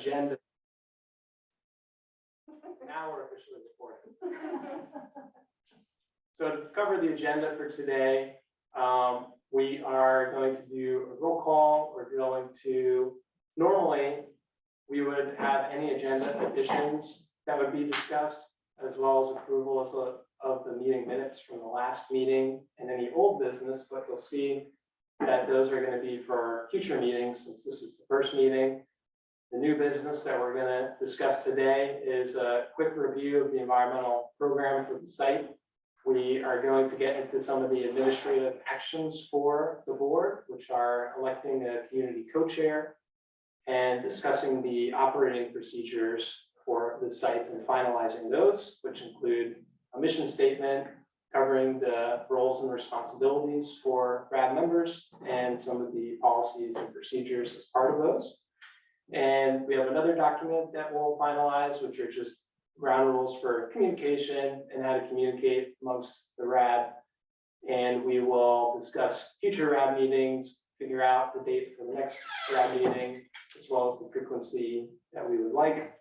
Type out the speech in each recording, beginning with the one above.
agenda. Now we're officially recording. So to cover the agenda for today, we are going to do a roll call. We're going to, normally, we would have any agenda additions that would be discussed, as well as approval of the meeting minutes from the last meeting and any old business, but you'll see that those are going to be for future meetings, since this is the first meeting. The new business that we're going to discuss today is a quick review of the environmental program for the site. We are going to get into some of the administrative actions for the board, which are electing a community co-chair and discussing the operating procedures for the site and finalizing those, which include a mission statement covering the roles and responsibilities for RAB members and some of the policies and procedures as part of those. And we have another document that we'll finalize, which are just ground rules for communication and how to communicate amongst the RAB. And we will discuss future RAB meetings, figure out the date for the next RAB meeting, as well as the frequency that we would like.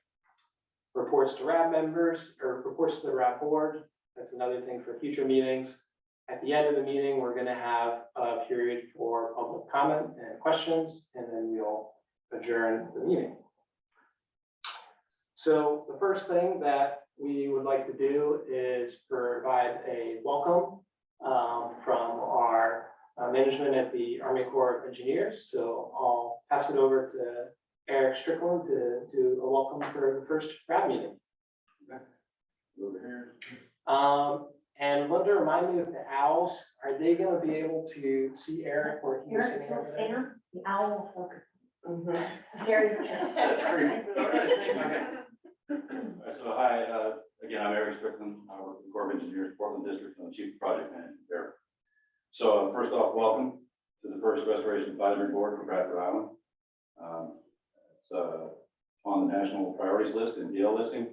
Reports to RAB members, or reports to the RAB board. That's another thing for future meetings. At the end of the meeting, we're going to have a period for public comment and questions, and then we'll adjourn the meeting. So the first thing that we would like to do is provide a welcome from our management at the Army Corps of Engineers. So I'll pass it over to Eric Strickland to do a welcome for the first RAB meeting. Okay. Over here. And Linda, remind me of the owls. Are they going to be able to see Eric or he's Eric sitting will over stay there? on, the owl will focus. It's very. That's great. Okay. So hi, again, I'm Eric Strickland. I work for the Corps of Engineers, Portland District. I'm the Chief Project Manager there. So first off, welcome to the first Restoration Advisory Board for Bradford Island. It's on the national priorities list and DL listing,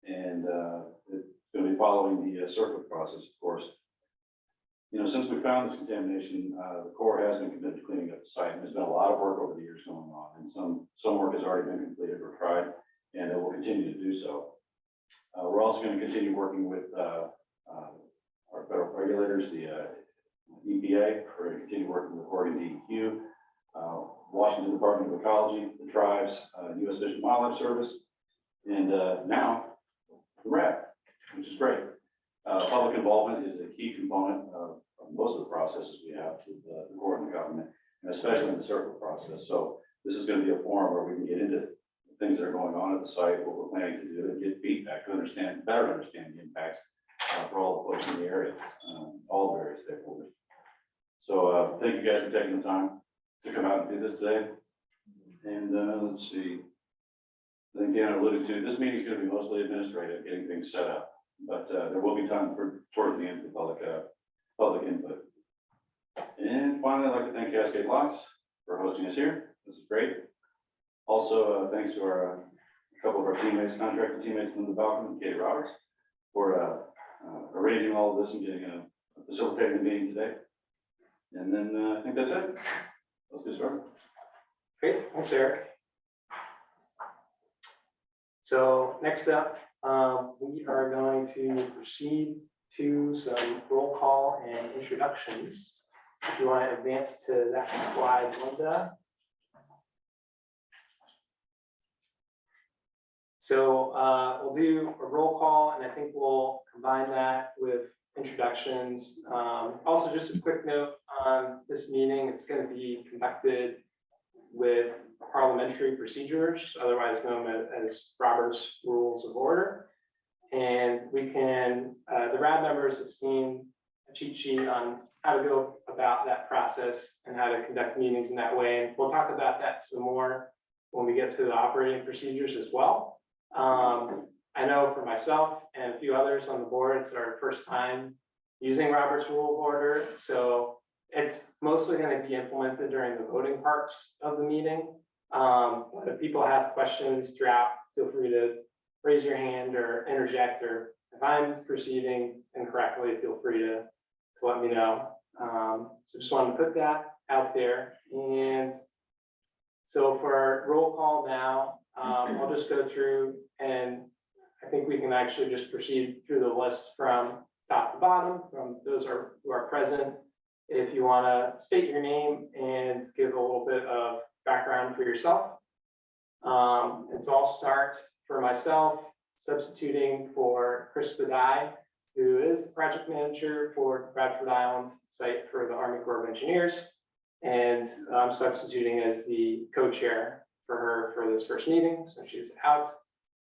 and it's going to be following the circuit process, of course. You know, since we found this contamination, the Corps has been committed to cleaning up the site, and there's been a lot of work over the years going on, and some work has already been completed or tried, and it will continue to do so. We're also going to continue working with our federal regulators, the EPA. We're going to continue working with Oregon DEQ, Washington Department of Ecology, the tribes, U.S. Fish and Wildlife Service, and now the RAB, which is great. Public involvement is a key component of most of the processes we have with the Corps and the government, and especially in the circle process. So this is going to be a forum where we can get into things that are going on at the site, what we're planning to do, and get feedback to better understand the impacts for all the folks in the area, all the various stakeholders. So thank you guys for taking the time to come out and do this today. And let's see, I think Dan alluded to, this meeting is going to be mostly administrative, getting things set up, but there will be time towards the end for public input. And finally, I'd like to thank Cascade Locks for hosting us here. This is great. Also, thanks to a couple of our teammates, contractor teammates, Linda Balcom and Katie Roberts, for arranging all of this and getting facilitating the meeting today. And then I think that's it. Let's get started. Great, thanks, Eric. So next up, we are going to proceed to some roll call and introductions. If you want to advance to that slide, Linda. So we'll do a roll call, and I think we'll combine that with introductions. Also, just a quick note on this meeting, it's going to be conducted with parliamentary procedures, otherwise known as Robert's Rules of Order. And we can, the RAB members have seen a cheat sheet on how to go about that process and how to conduct meetings in that way. And we'll talk about that some more when we get to the operating procedures as well. I know for myself and a few others on the board, it's our first time using Robert's Rule of Order. So it's mostly going to be implemented during the voting parts of the meeting. If people have questions throughout, feel free to raise your hand or interject, or if I'm proceeding incorrectly, feel free to let me know. So just wanted to put that out there. And So for our roll call now, I'll just go through and I think we can actually just proceed through the list from top to bottom, from those who are present. If you want to state your name and give a little bit of background for yourself. And so I'll start for myself, substituting for Chris Badai, who is the project manager for Bradford Island site for the Army Corps of Engineers. And I'm substituting as the co-chair for her for this first meeting, so she's out.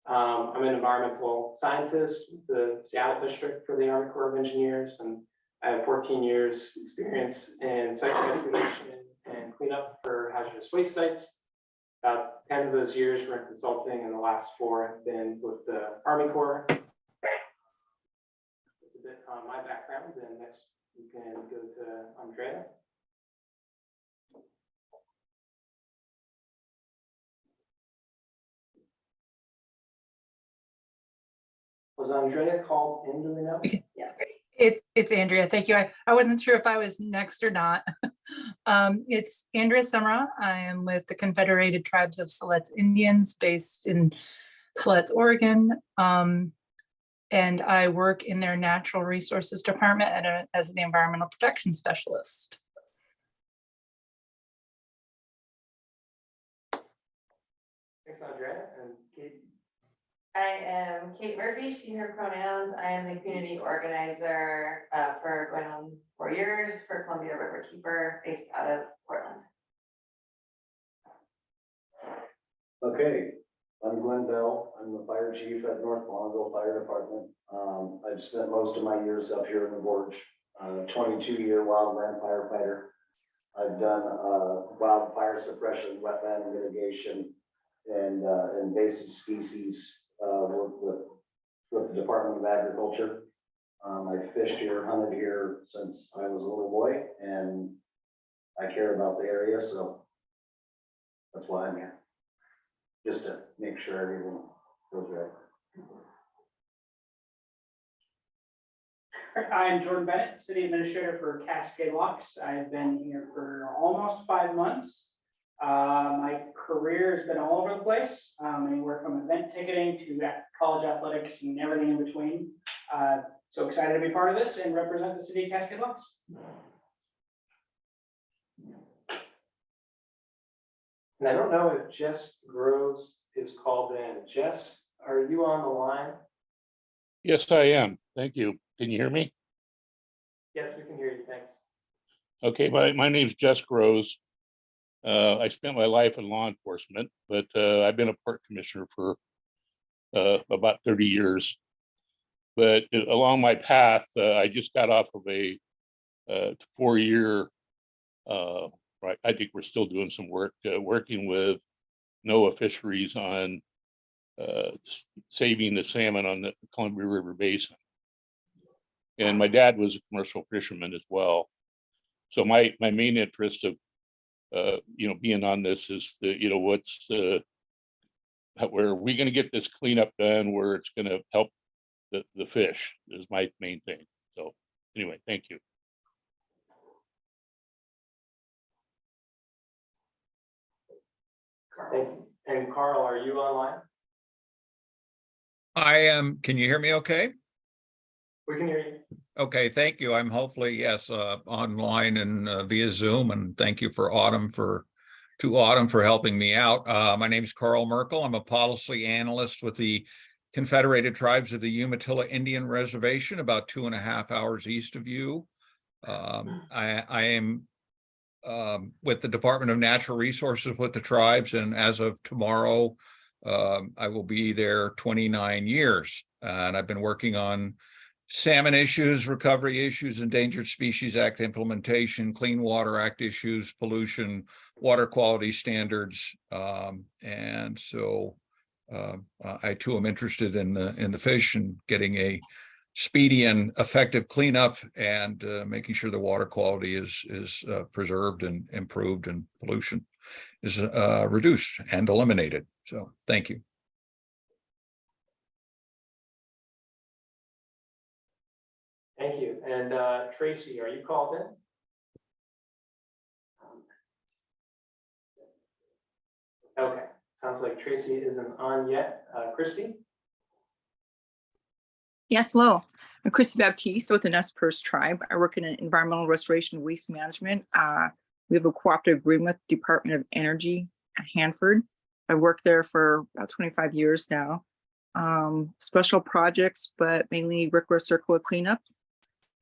I'm an environmental scientist with the Seattle district for the Army Corps of Engineers, and I have 14 years experience in site investigation and cleanup for hazardous waste sites. About 10 of those years were in consulting, and the last 4 have been with the Army Corps. That's a bit on my background, and next we can go to Andrea. Was Andrea called in, do we know? Yeah. It's Andrea. Thank you. I wasn't sure if I was next or not. It's Andrea Summerall. I am with the Confederated Tribes of Siletz Indians based in Siletz, Oregon. And I work in their natural resources department as the environmental protection specialist. Thanks, Andrea. And Kate? I am Kate Murphy, she, her pronouns. I am the community organizer for going on 4 years for Columbia River Keeper based out of Portland. Okay, I'm Glenn Bell. I'm the fire chief at North Longville Fire Department. I've spent most of my years up here in the gorge. 22-year wildland firefighter. I've done wildfire suppression, wetland mitigation, and invasive species work with the Department of Agriculture. I fished here, hunted here since I was a little boy, and I care about the area, so that's why I'm here. Just to make sure everything goes right. I'm Jordan Bennett, City Administrator for Cascade Locks. I've been here for almost 5 months. My career has been all over the place, anywhere from event ticketing to college athletics and everything in between. So excited to be part of this and represent the City of Cascade Locks. And I don't know if Jess Groves is called in. Jess, are you on the line? Yes, I am. Thank you. Can you hear me? Yes, we can hear you. Thanks. Okay, my name's Jess Groves. I spent my life in law enforcement, but I've been a park commissioner for about 30 years. But along my path, I just got off of a 4-year, right, I think we're still doing some work, working with NOAA Fisheries on saving the salmon on the Columbia River Basin. And my dad was a commercial fisherman as well. So my main interest of being on this is what's where are we going to get this cleanup done where it's going to help the fish is my main thing. So anyway, thank you. Thank you. And Carl, are you online? I am. Can you hear me okay? We can hear you. Okay, thank you. I'm hopefully, yes, online and via Zoom, and thank you for Autumn for helping me out. My name is Carl Merkel. I'm a policy analyst with the Confederated Tribes of the Umatilla Indian Reservation, about 2.5 hours east of you. I am with the Department of Natural Resources with the tribes, and as of tomorrow, I will be there 29 years, and I've been working on salmon issues, recovery issues, Endangered Species Act implementation, Clean Water Act issues, pollution, water quality standards, and so I too am interested in the fish and getting a speedy and effective cleanup and making sure the water quality is preserved and improved and pollution is reduced and eliminated. So thank you. Thank you. And Tracy, are you called in? Okay, sounds like Tracy isn't on yet. Christy? Yes, hello. I'm Christy Baptiste with the Nez Perce Tribe. I work in environmental restoration and waste management. We have a cooperative agreement with Department of Energy at Hanford. I worked there for about 25 years now. Special projects, but mainly rigorous circular cleanup.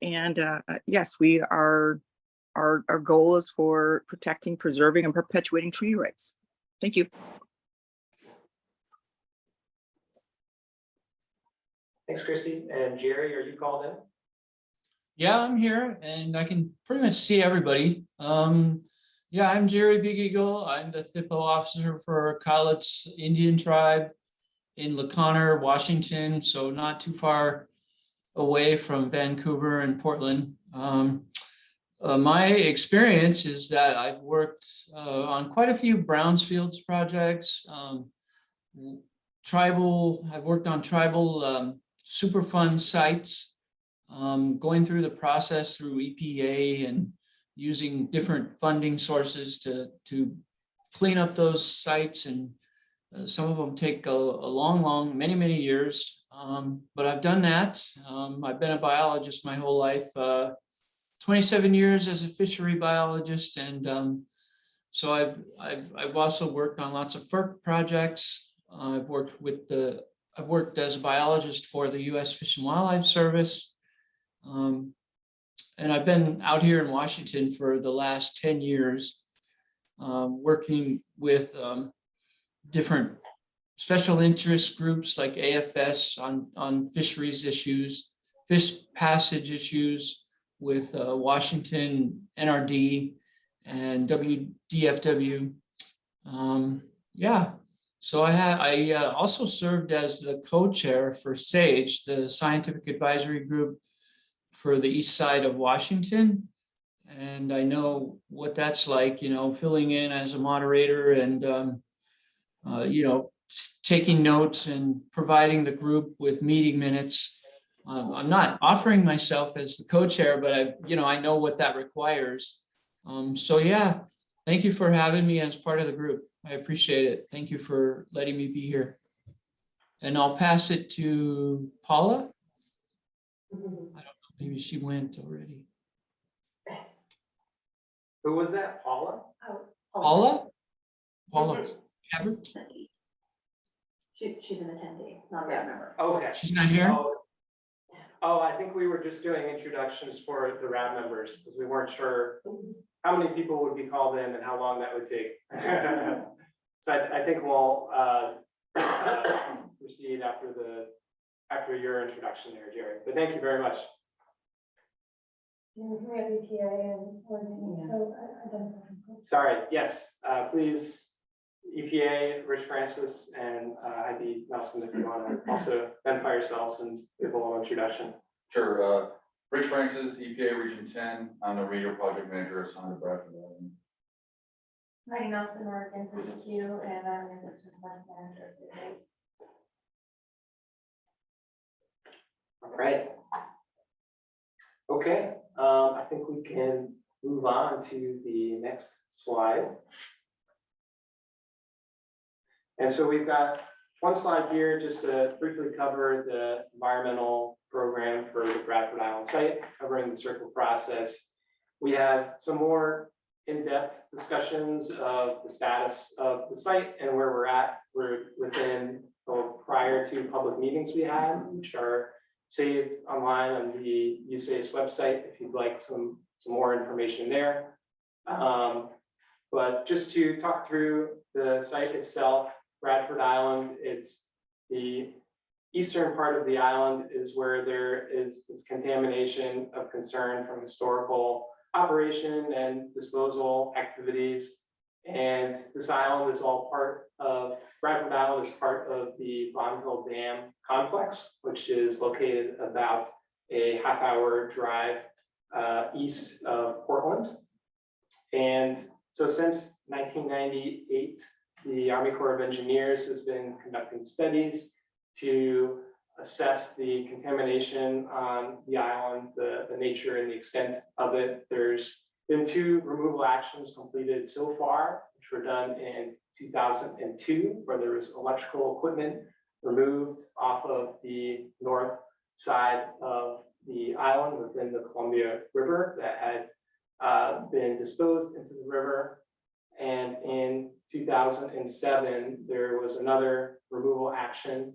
And yes, our goal is for protecting, preserving, and perpetuating treaty rights. Thank you. Thanks, Christy. And Jerry, are you called in? Yeah, I'm here and I can pretty much see everybody. Yeah, I'm Jerry Big Eagle. I'm the THPO officer for Cowlitz Indian Tribe in LaConner, Washington, so not too far away from Vancouver and Portland. My experience is that I've worked on quite a few Brownsfields projects. I've worked on tribal Superfund sites, going through the process through EPA and using different funding sources to clean up those sites. And some of them take many years, but I've done that. I've been a biologist my whole life, 27 years as a fishery biologist. And so I've also worked on lots of FERC projects. I've worked as a biologist for the U.S. Fish and Wildlife Service. And I've been out here in Washington for the last 10 years, working with different special interest groups like AFS on fisheries issues, fish passage issues with Washington NRD and WDFW. Yeah. So I also served as the co-chair for SAGE, the Scientific Advisory Group for the east side of Washington. And I know what that's like, filling in as a moderator and, taking notes and providing the group with meeting minutes. I'm not offering myself as the co-chair, but I know what that requires. So yeah, thank you for having me as part of the group. I appreciate it. Thank you for letting me be here. And I'll pass it to Paula. I don't know, maybe she went already. Who was that? Paula? Paula? Paula Havert? She's an attendee, not a RAB member. Okay. She's not here? Oh, I think we were just doing introductions for the RAB members because we weren't sure how many people would be called in and how long that would take. So I think we'll proceed after your introduction there, Jerry. But thank you very much. We have EPA and so I don't know. Sorry, yes, please, EPA, Rich Francis, and Heidi Nelson, if you want to also identify yourselves and give a little introduction. Sure. Rich Francis, EPA Region 10. I'm the radio project manager assigned to Bradford. Heidi Nelson, Oregon for EQ, and I'm the assistant project manager for the All right. Okay, I think we can move on to the next slide. And so we've got one slide here just to briefly cover the environmental program for the Bradford Island site, covering the circle process. We have some more in-depth discussions of the status of the site and where we're at. We're within prior to public meetings we had, which are saved online on the USACE website if you'd like some more information there. But just to talk through the site itself, Bradford Island, it's the eastern part of the island is where there is this contamination of concern from historical operation and disposal activities. And this island is all Bradford Island is part of the Bonneville Dam complex, which is located about a half-hour drive east of Portland. And so since 1998, the Army Corps of Engineers has been conducting studies to assess the contamination on the island, the nature and the extent of it. There's been 2 removal actions completed so far, which were done in 2002, where there was electrical equipment removed off of the north side of the island within the Columbia River that had been disposed into the river. And in 2007, there was another removal action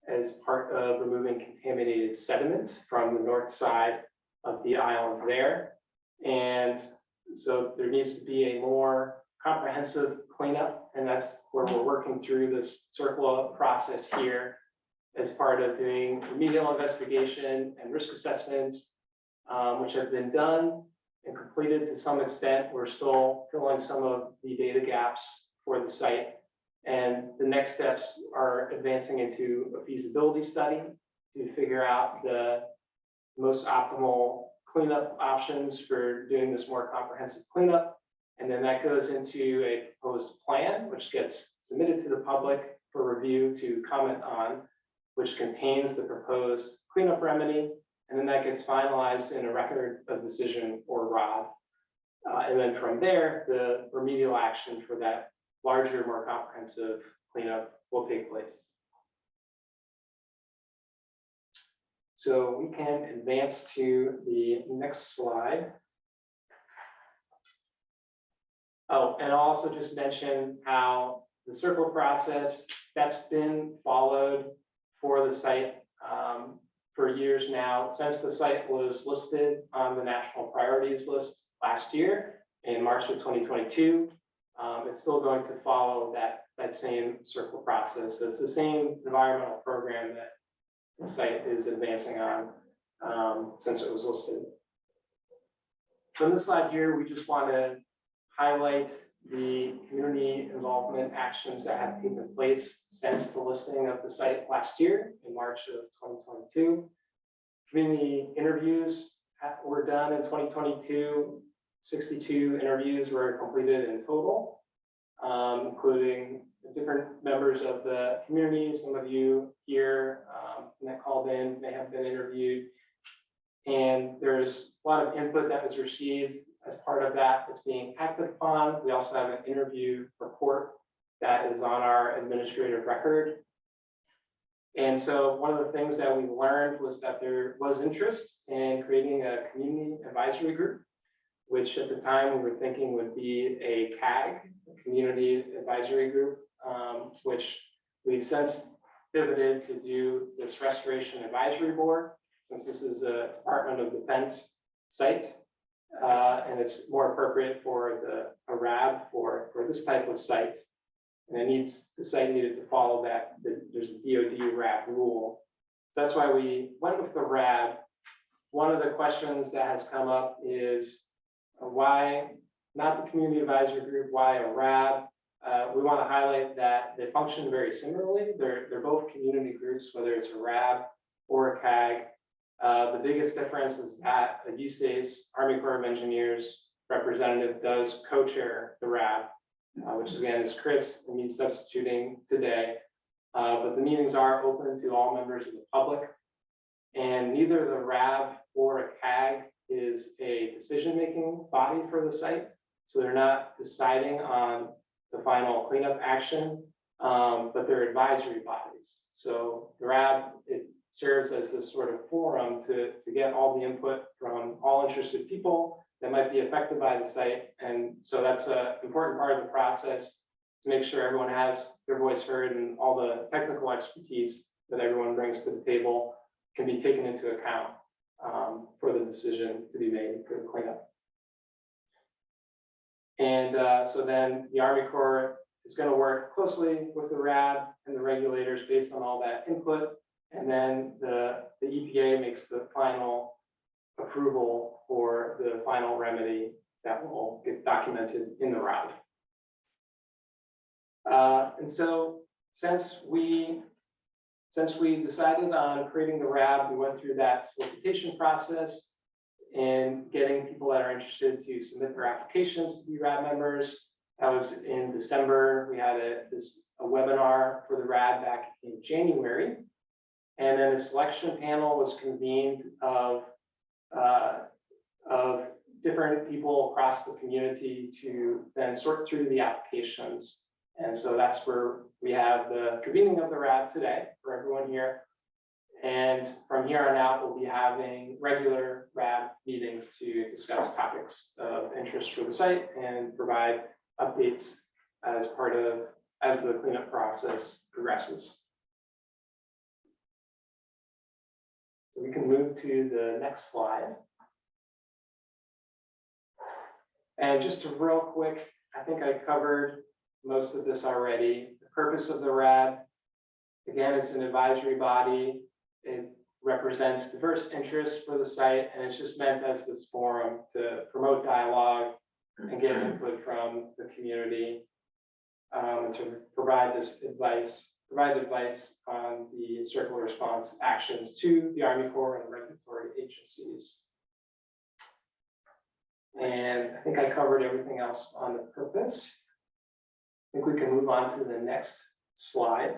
as part of removing contaminated sediment from the north side of the island there. And so there needs to be a more comprehensive cleanup, and that's where we're working through this CERCLA process here as part of doing remedial investigation and risk assessments, which have been done and completed to some extent. We're still filling some of the data gaps for the site. And the next steps are advancing into a feasibility study to figure out the most optimal cleanup options for doing this more comprehensive cleanup. And then that goes into a proposed plan, which gets submitted to the public for review to comment on, which contains the proposed cleanup remedy. And then that gets finalized in a record of decision, or RAB. And then from there, the remedial action for that larger, more comprehensive cleanup will take place. So we can advance to the next slide. Oh, and I'll also just mention how the CERCLA process that's been followed for the site for years now, since the site was listed on the national priorities list last year in March of 2022. It's still going to follow that same CERCLA process. So it's the same environmental program that the site is advancing on since it was listed. So in this slide here, we just want to highlight the community involvement actions that have taken place since the listing of the site last year in March of 2022. Community interviews were done in 2022. 62 interviews were completed in total, including different members of the community. Some of you here that called in may have been interviewed. And there's a lot of input that was received as part of that that's being acted upon. We also have an interview report that is on our administrative record. And so one of the things that we learned was that there was interest in creating a community advisory group, which at the time we were thinking would be a CAG, a community advisory group, which we've since pivoted to do this restoration advisory board, since this is a Department of Defense site. And it's more appropriate for a RAB for this type of site. And the site needed to follow that. There's a DoD RAB rule. That's why we went with the RAB. One of the questions that has come up is why not the community advisory group, why a RAB? We want to highlight that they function very similarly. They're both community groups, whether it's a RAB or a CAG. The biggest difference is that a USACE, Army Corps of Engineers representative, does co-chair the RAB, which again is Chris, and he's substituting today. But the meetings are open to all members of the public, and neither the RAB or a CAG is a decision-making body for the site. So they're not deciding on the final cleanup action, but they're advisory bodies. So the RAB, it serves as this sort of forum to get all the input from all interested people that might be affected by the site. And so that's an important part of the process to make sure everyone has their voice heard and all the technical expertise that everyone brings to the table can be taken into account for the decision to be made for the cleanup. And so then the Army Corps is going to work closely with the RAB and the regulators based on all that input. And then the EPA makes the final approval for the final remedy that will get documented in the RAB. And so since we decided on creating the RAB, we went through that solicitation process and getting people that are interested to submit their applications to be RAB members. That was in December. We had a webinar for the RAB back in January. And then a selection panel was convened of different people across the community to then sort through the applications And so that's where we have the convening of the RAB today for everyone here. And from here on out, we'll be having regular RAB meetings to discuss topics of interest for the site and provide updates as the cleanup process progresses. So we can move to the next slide. And just a real quick, I think I covered most of this already. The purpose of the RAB, again, it's an advisory body. It represents diverse interests for the site, and it's just meant as this forum to promote dialogue and get input from the community, and to provide advice on the circular response actions to the Army Corps and regulatory agencies. And I think I covered everything else on the purpose. I think we can move on to the next slide.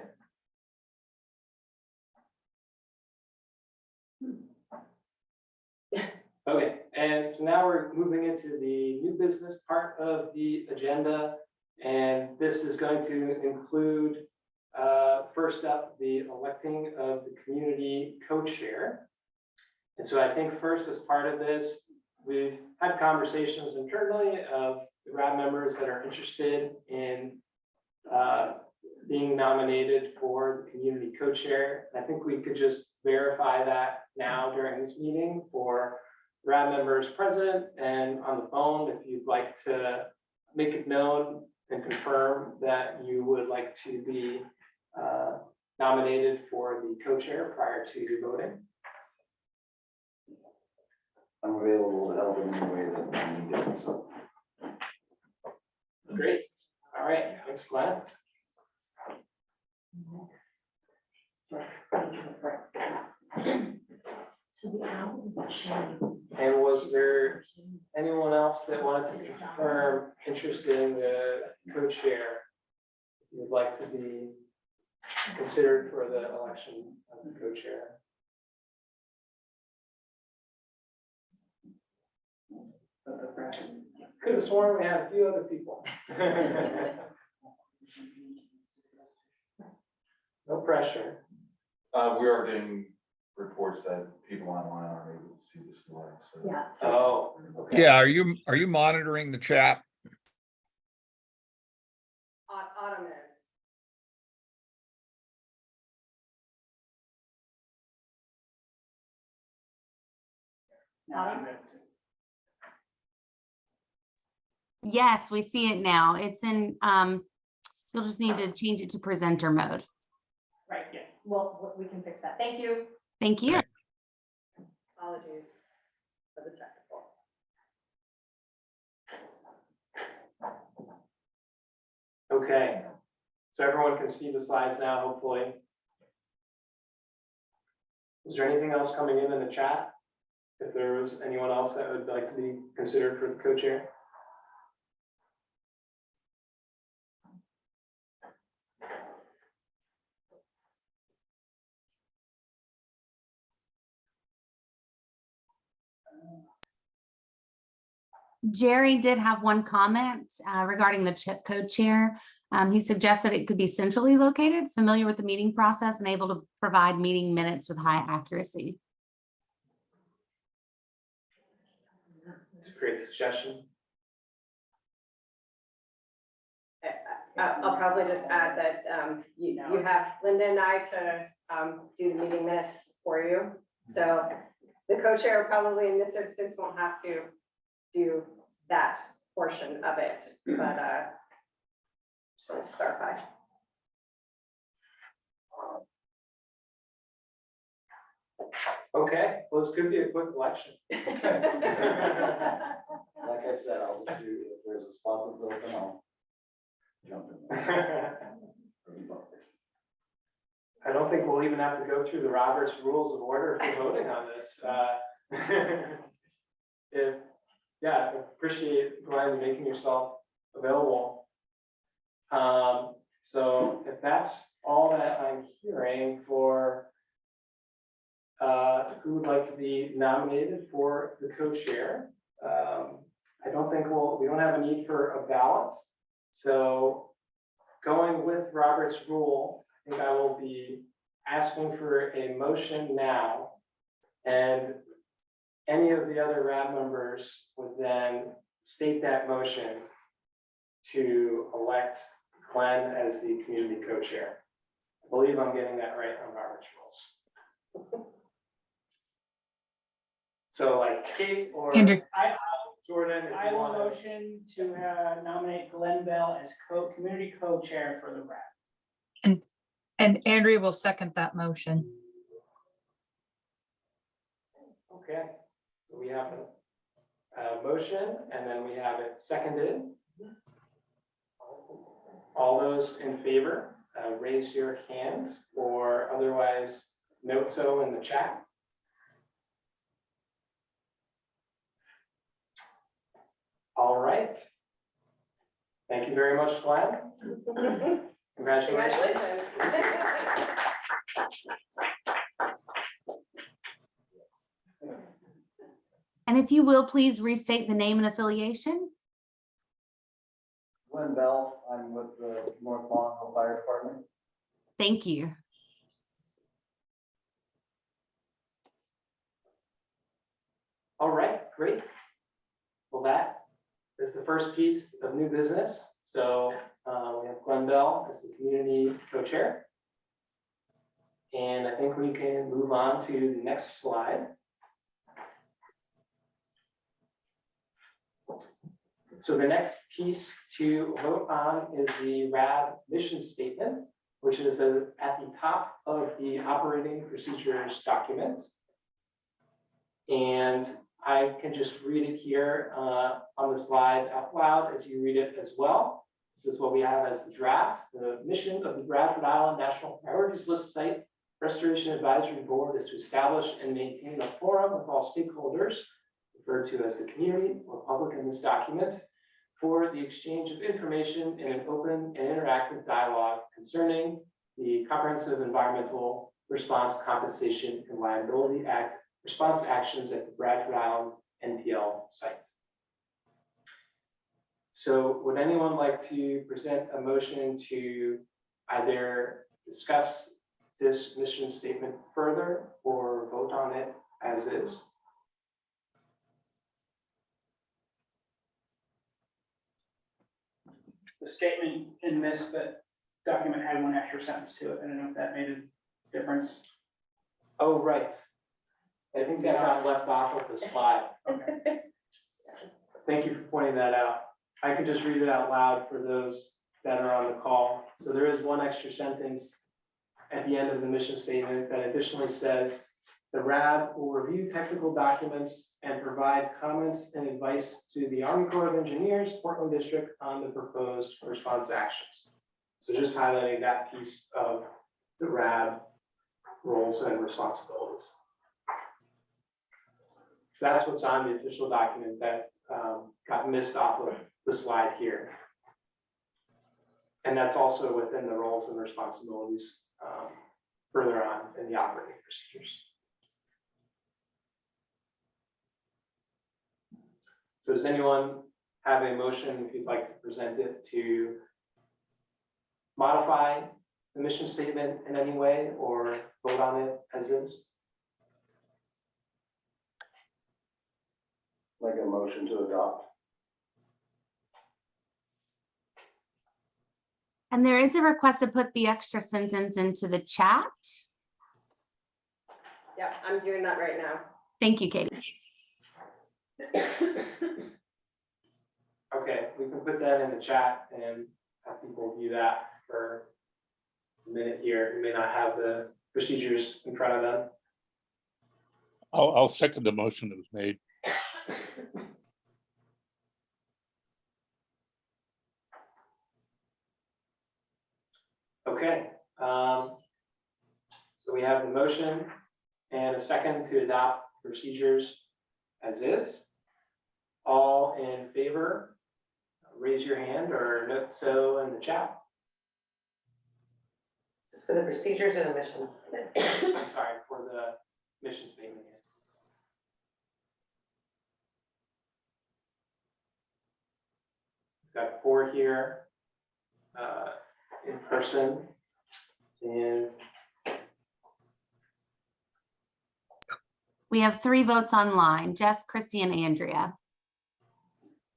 Okay, and so now we're moving into the new business part of the agenda. And this is going to include, first up, the electing of the community co-chair. And so I think first, as part of this, we've had conversations internally of the RAB members that are interested in being nominated for the community co-chair. I think we could just verify that now during this meeting for RAB members present and on the phone, if you'd like to make it known and confirm that you would like to be nominated for the co-chair prior to voting. I'm available to help in any way that you need it, so. Great. All right, thanks, Glenn. And was there anyone else that wanted to confirm interest in the co-chair? You'd like to be considered for the election of the co-chair? Could have sworn we had a few other people. No pressure. We are getting reports that people online aren't able to see the slides. So. Yeah. Oh, okay. Yeah, are you monitoring the chat? Autumn is. Now, Yes, we see it now. It's in, you'll just need to change it to presenter mode. Right, yeah. Well, we can fix that. Thank you. Thank you. Apologies for the technical. Okay, so everyone can see the slides now, hopefully. Is there anything else coming in the chat? If there was anyone else that would like to be considered for the co-chair? Jerry did have one comment regarding the co-chair. He suggested it could be centrally located, familiar with the meeting process, and able to provide meeting minutes with high accuracy. It's a great suggestion. I'll probably just add that you have Linda and I to do the meeting minutes for you. So the co-chair probably in this instance won't have to do that portion of it, but just wanted to clarify. Okay, well, this could be a quick election. Like I said, I'll just do, if there's a spot that's open, I'll jump in there. I don't think we'll even have to go through the Robert's Rules of Order for voting on this. Yeah, I appreciate Glenn making yourself available. So if that's all that I'm hearing for who would like to be nominated for the co-chair, I don't think we don't have a need for a ballot. So going with Robert's rule, I think I will be asking for a motion now. And any of the other RAB members would then state that motion to elect Glenn as the community co-chair. I believe I'm getting that right on Robert's rules. So like Kate or Andrew, Jordan, if I you will want to. motion to nominate Glenn Bell as community co-chair for the RAB. and Andrea will second that motion. Okay, so we have a motion and then we have it seconded. All those in favor, raise your hand or otherwise note so in the chat. All right. Thank you very much, Glenn. Congratulations. Congratulations. And if you will, please restate the name and affiliation. Glenn Bell, I'm with the North Longville Fire Department. Thank you. All right, great. Well, that is the first piece of new business. So we have Glenn Bell as the community co-chair. And I think we can move on to the next slide. So the next piece to vote on is the RAB mission statement, which is at the top of the operating procedures document. And I can just read it here on the slide out loud as you read it as well. This is what we have as the draft. The mission of the Bradford Island National Priorities List Site Restoration Advisory Board is to establish and maintain a forum with all stakeholders, referred to as the community or public in this document, for the exchange of information in an open and interactive dialogue concerning the Comprehensive Environmental Response Compensation and Liability Act response actions at the Bradford Island NPL site. So would anyone like to present a motion to either discuss this mission statement further or vote on it as is? The statement in this document had one extra sentence to it. I don't know if that made a difference. Oh, right. I think that got left off of the slide. Okay. Thank you for pointing that out. I could just read it out loud for those that are on the call. So there is one extra sentence at the end of the mission statement that additionally says, the RAB will review technical documents and provide comments and advice to the Army Corps of Engineers, Portland District on the proposed response actions. So just highlighting that piece of the RAB roles and responsibilities. So that's what's on the official document that got missed off of the slide here. And that's also within the roles and responsibilities further on in the operating procedures. So does anyone have a motion, if you'd like to present it, to modify the mission statement in any way or vote on it as is? Make a motion to adopt. And there is a request to put the extra sentence into the chat. Yeah, I'm doing that right now. Thank you, Katie. Okay, we can put that in the chat and have people view that for a minute here. You may not have the procedures in front of them. I'll second the motion that was made. Okay, so we have the motion and a second to adopt procedures as is. All in favor, raise your hand or note so in the chat. Just for the procedures or the missions? I'm sorry, for the mission statement. Got 4 here. in person. And We have 3 votes online, Jess, Christy, and Andrea.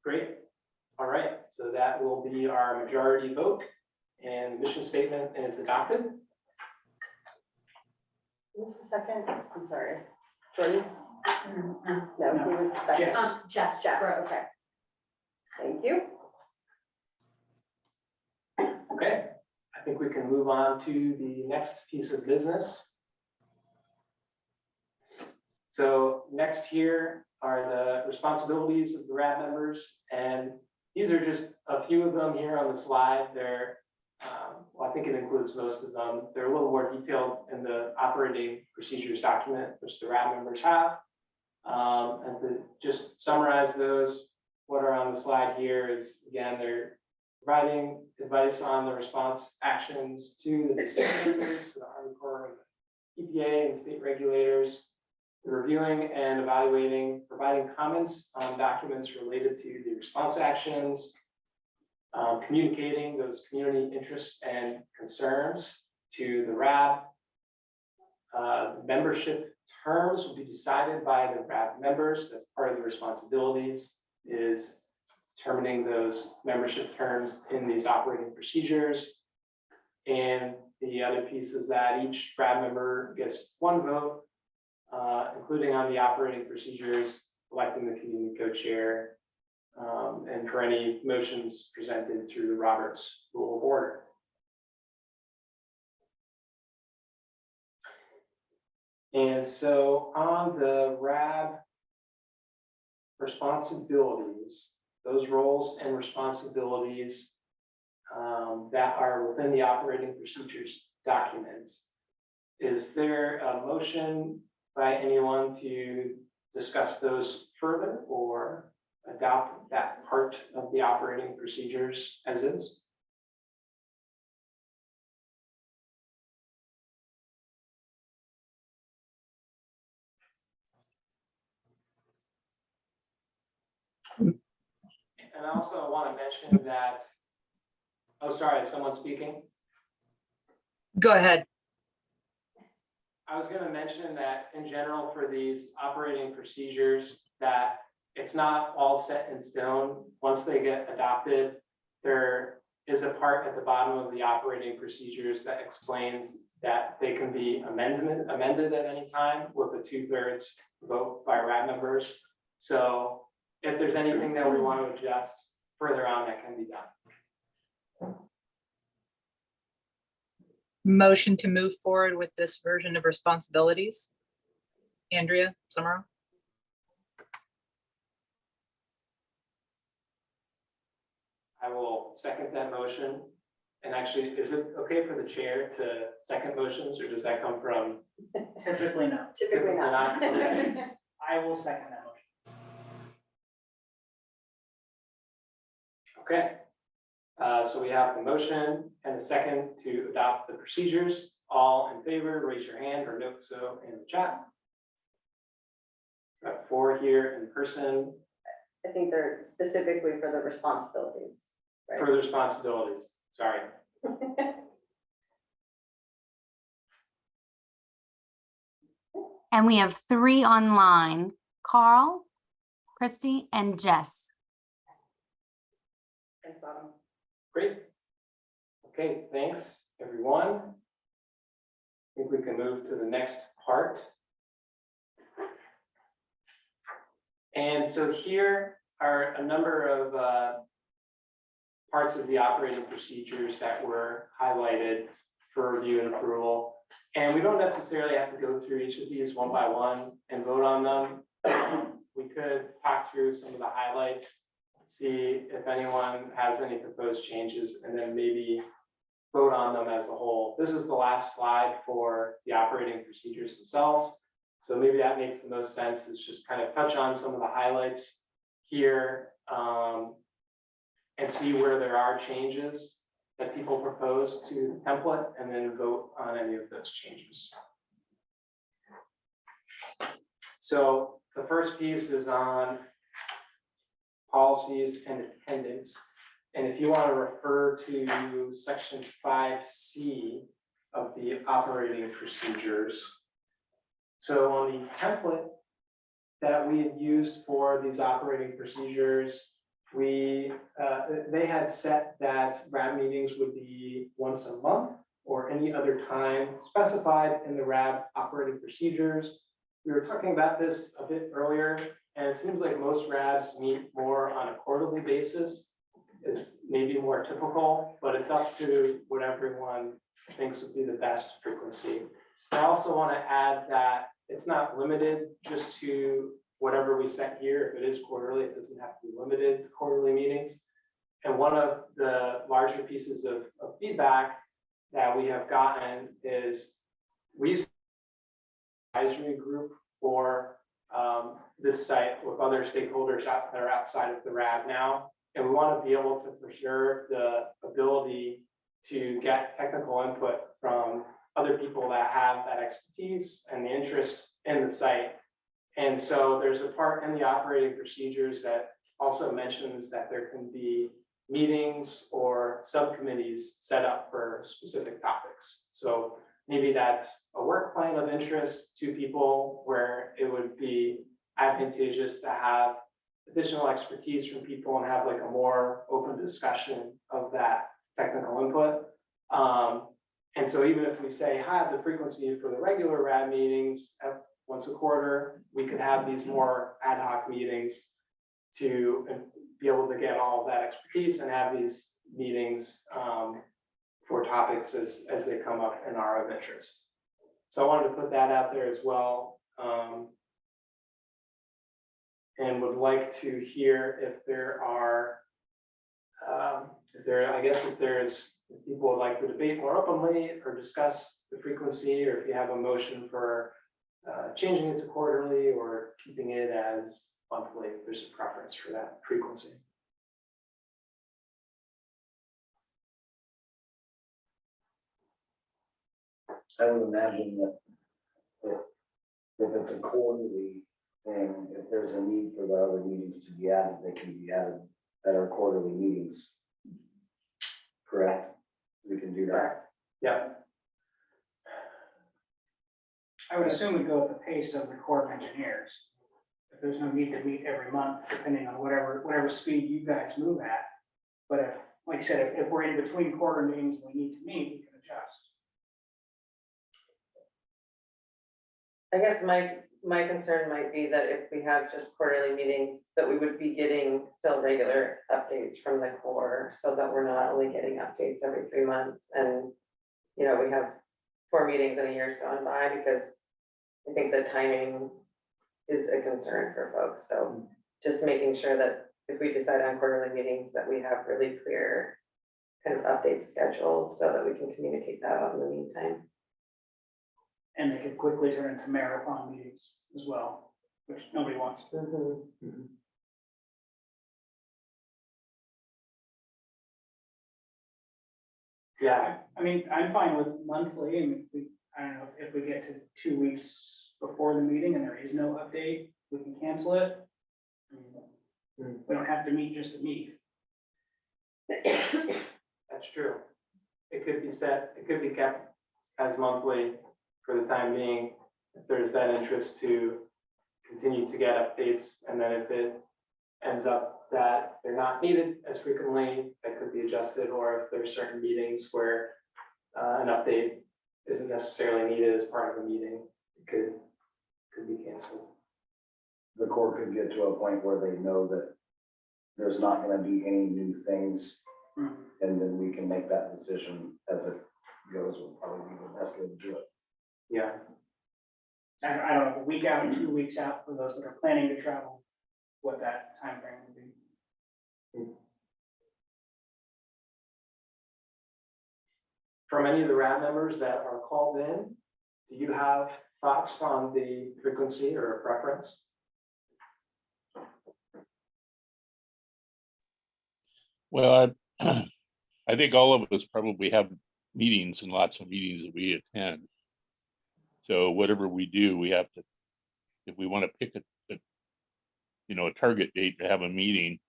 great. All right, so that will be our majority vote, and mission statement is adopted. Who's the second? I'm sorry. Jordan? No, who was the second? Jess. Jess, okay. Thank you. Okay, I think we can move on to the next piece of business. So next here are the responsibilities of the RAB members, and these are just a few of them here on the slide. They're, well, I think it includes most of them. They're a little more detailed in the operating procedures document, which the RAB members have. And to just summarize those, what are on the slide here is, again, they're providing advice on the response actions to the decision makers, to the Army Corps, and the EPA, and state regulators, reviewing and evaluating, providing comments on documents related to the response actions, communicating those community interests and concerns to the RAB. Membership terms will be decided by the RAB members. That's part of the responsibilities, is determining those membership terms in these operating procedures. And the other piece is that each RAB member gets 1 vote, including on the operating procedures, electing the community co-chair, and for any motions presented through the Roberts Rule of Order. And so on the RAB responsibilities, those roles and responsibilities that are within the operating procedures documents, is there a motion by anyone to discuss those further or adopt that part of the operating procedures as is? And I also want to mention that, oh, sorry, is someone speaking? Go ahead. I was going to mention that in general for these operating procedures, that it's not all set in stone. Once they get adopted, there is a part at the bottom of the operating procedures that explains that they can be amended at any time with a 2/3 vote by RAB members. So if there's anything that we want to adjust further on, that can be done. Motion to move forward with this version of responsibilities. Andrea Summerall. I will second that motion. And actually, is it okay for the chair to second motions, or does that come from? Typically not. Typically not. Okay. I will second that motion. Okay. So we have the motion and the second to adopt the procedures. All in favor, raise your hand or note so in the chat. Got 4 here in person I think they're specifically for the responsibilities. for the responsibilities. Sorry. And we have 3 online, Carl, Christy, and Jess. Thanks, Autumn. Great. Okay, thanks, everyone. I think we can move to the next part. And so here are a number of parts of the operating procedures that were highlighted for review and approval. And we don't necessarily have to go through each of these one by one and vote on them. We could talk through some of the highlights, see if anyone has any proposed changes, and then maybe vote on them as a whole. This is the last slide for the operating procedures themselves. So maybe that makes the most sense, is just kind of touch on some of the highlights here, and see where there are changes that people propose to the template, and then vote on any of those changes. So the first piece is on policies and attendance. And if you want to refer to section 5C of the operating procedures. So on the template that we had used for these operating procedures, they had set that RAB meetings would be once a month or any other time specified in the RAB operating procedures. We were talking about this a bit earlier, and it seems like most RABs meet more on a quarterly basis. It's maybe more typical, but it's up to what everyone thinks would be the best frequency. I also want to add that it's not limited just to whatever we set here. If it is quarterly, it doesn't have to be limited to quarterly meetings. And one of the larger pieces of feedback that we have gotten is we use advisory group for this site with other stakeholders that are outside of the RAB now. And we want to be able to preserve the ability to get technical input from other people that have that expertise and the interest in the site. And so there's a part in the operating procedures that also mentions that there can be meetings or subcommittees set up for specific topics. So maybe that's a work plan of interest to people where it would be advantageous to have additional expertise from people and have like a more open discussion of that technical input. And so even if we say have the frequency for the regular RAB meetings at once a quarter, we could have these more ad hoc meetings to be able to get all of that expertise and have these meetings for topics as they come up and are of interest. So I wanted to put that out there as well. And would like to hear if there are, if people would like to debate more openly or discuss the frequency, or if you have a motion for changing it to quarterly or keeping it as monthly, if there's a preference for that frequency. I would imagine that if it's a quarterly thing, if there's a need for the other meetings to be added, they can be added at our quarterly meetings. Correct? We can do that. Yeah. I would assume we go at the pace of the Corps of Engineers. If there's no need to meet every month, depending on whatever speed you guys move at. But if, like I said, if we're in between quarter meetings and we need to meet, we can adjust. I guess my concern might be that if we have just quarterly meetings, that we would be getting still regular updates from the Corps, so that we're not only getting updates every 3 months. And, you know, we have 4 meetings in a year's gone by, because I think the timing is a concern for folks. So just making sure that if we decide on quarterly meetings, that we have really clear kind of updates scheduled so that we can communicate that out in the meantime. And they could quickly turn into marathon meetings as well, which nobody wants. Yeah, I mean, I'm fine with monthly, and if we, I don't know, if we get to 2 weeks before the meeting and there is no update, we can cancel it. We don't have to meet just to meet. that's true. It could be set, it could be kept as monthly for the time being, if there's that interest to continue to get updates. And then if it ends up that they're not needed as frequently, that could be adjusted. Or if there's certain meetings where an update isn't necessarily needed as part of a meeting, it could be canceled. The Corps could get to a point where they know that there's not going to be any new things, and then we can make that decision as it goes. Will probably be the best way to do it. Yeah. I don't know, a week out, 2 weeks out for those that are planning to travel, what that time frame would be. From any of the RAB members that are called in, do you have thoughts on the frequency or a preference? Well, I think all of us probably have meetings and lots of meetings that we attend. So whatever we do, we have to, if we want to pick a target date to have a meeting,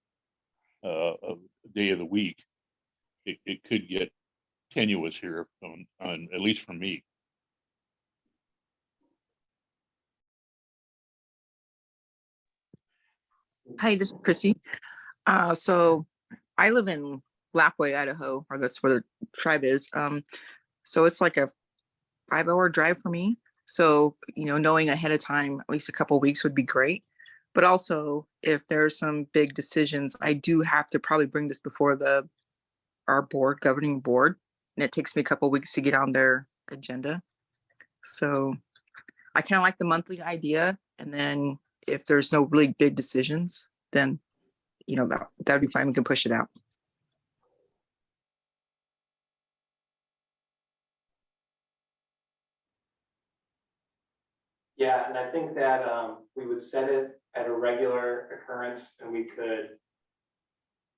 day of the week, it could get tenuous here on at least for me. Hi, this is Chrissy. So I live in Lapway, Idaho, or that's where the tribe is. So it's like a 5-hour drive for me. So, knowing ahead of time, at least a couple of weeks would be great. But also, if there's some big decisions, I do have to probably bring this before our governing board, and it takes me a couple of weeks to get on their agenda. So I kind of like the monthly idea, and then if there's no really big decisions, then that'd be fine. We can push it out. Yeah, and I think that we would set it at a regular occurrence, and we could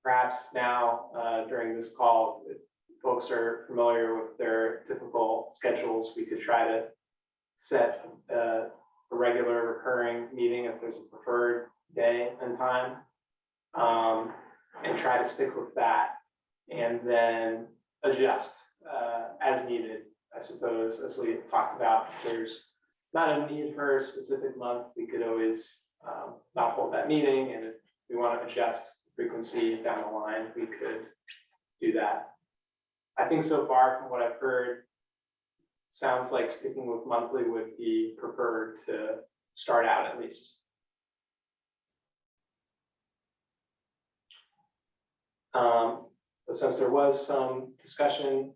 perhaps now during this call, if folks are familiar with their typical schedules, we could try to set a regular recurring meeting if there's a preferred day and time, and try to stick with that, and then adjust as needed, I suppose, as we talked about. If there's not a need for a specific month, we could always not hold that meeting, and if we want to adjust frequency down the line, we could do that. I think so far from what I've heard, sounds like sticking with monthly would be preferred to start out at least. But since there was some discussion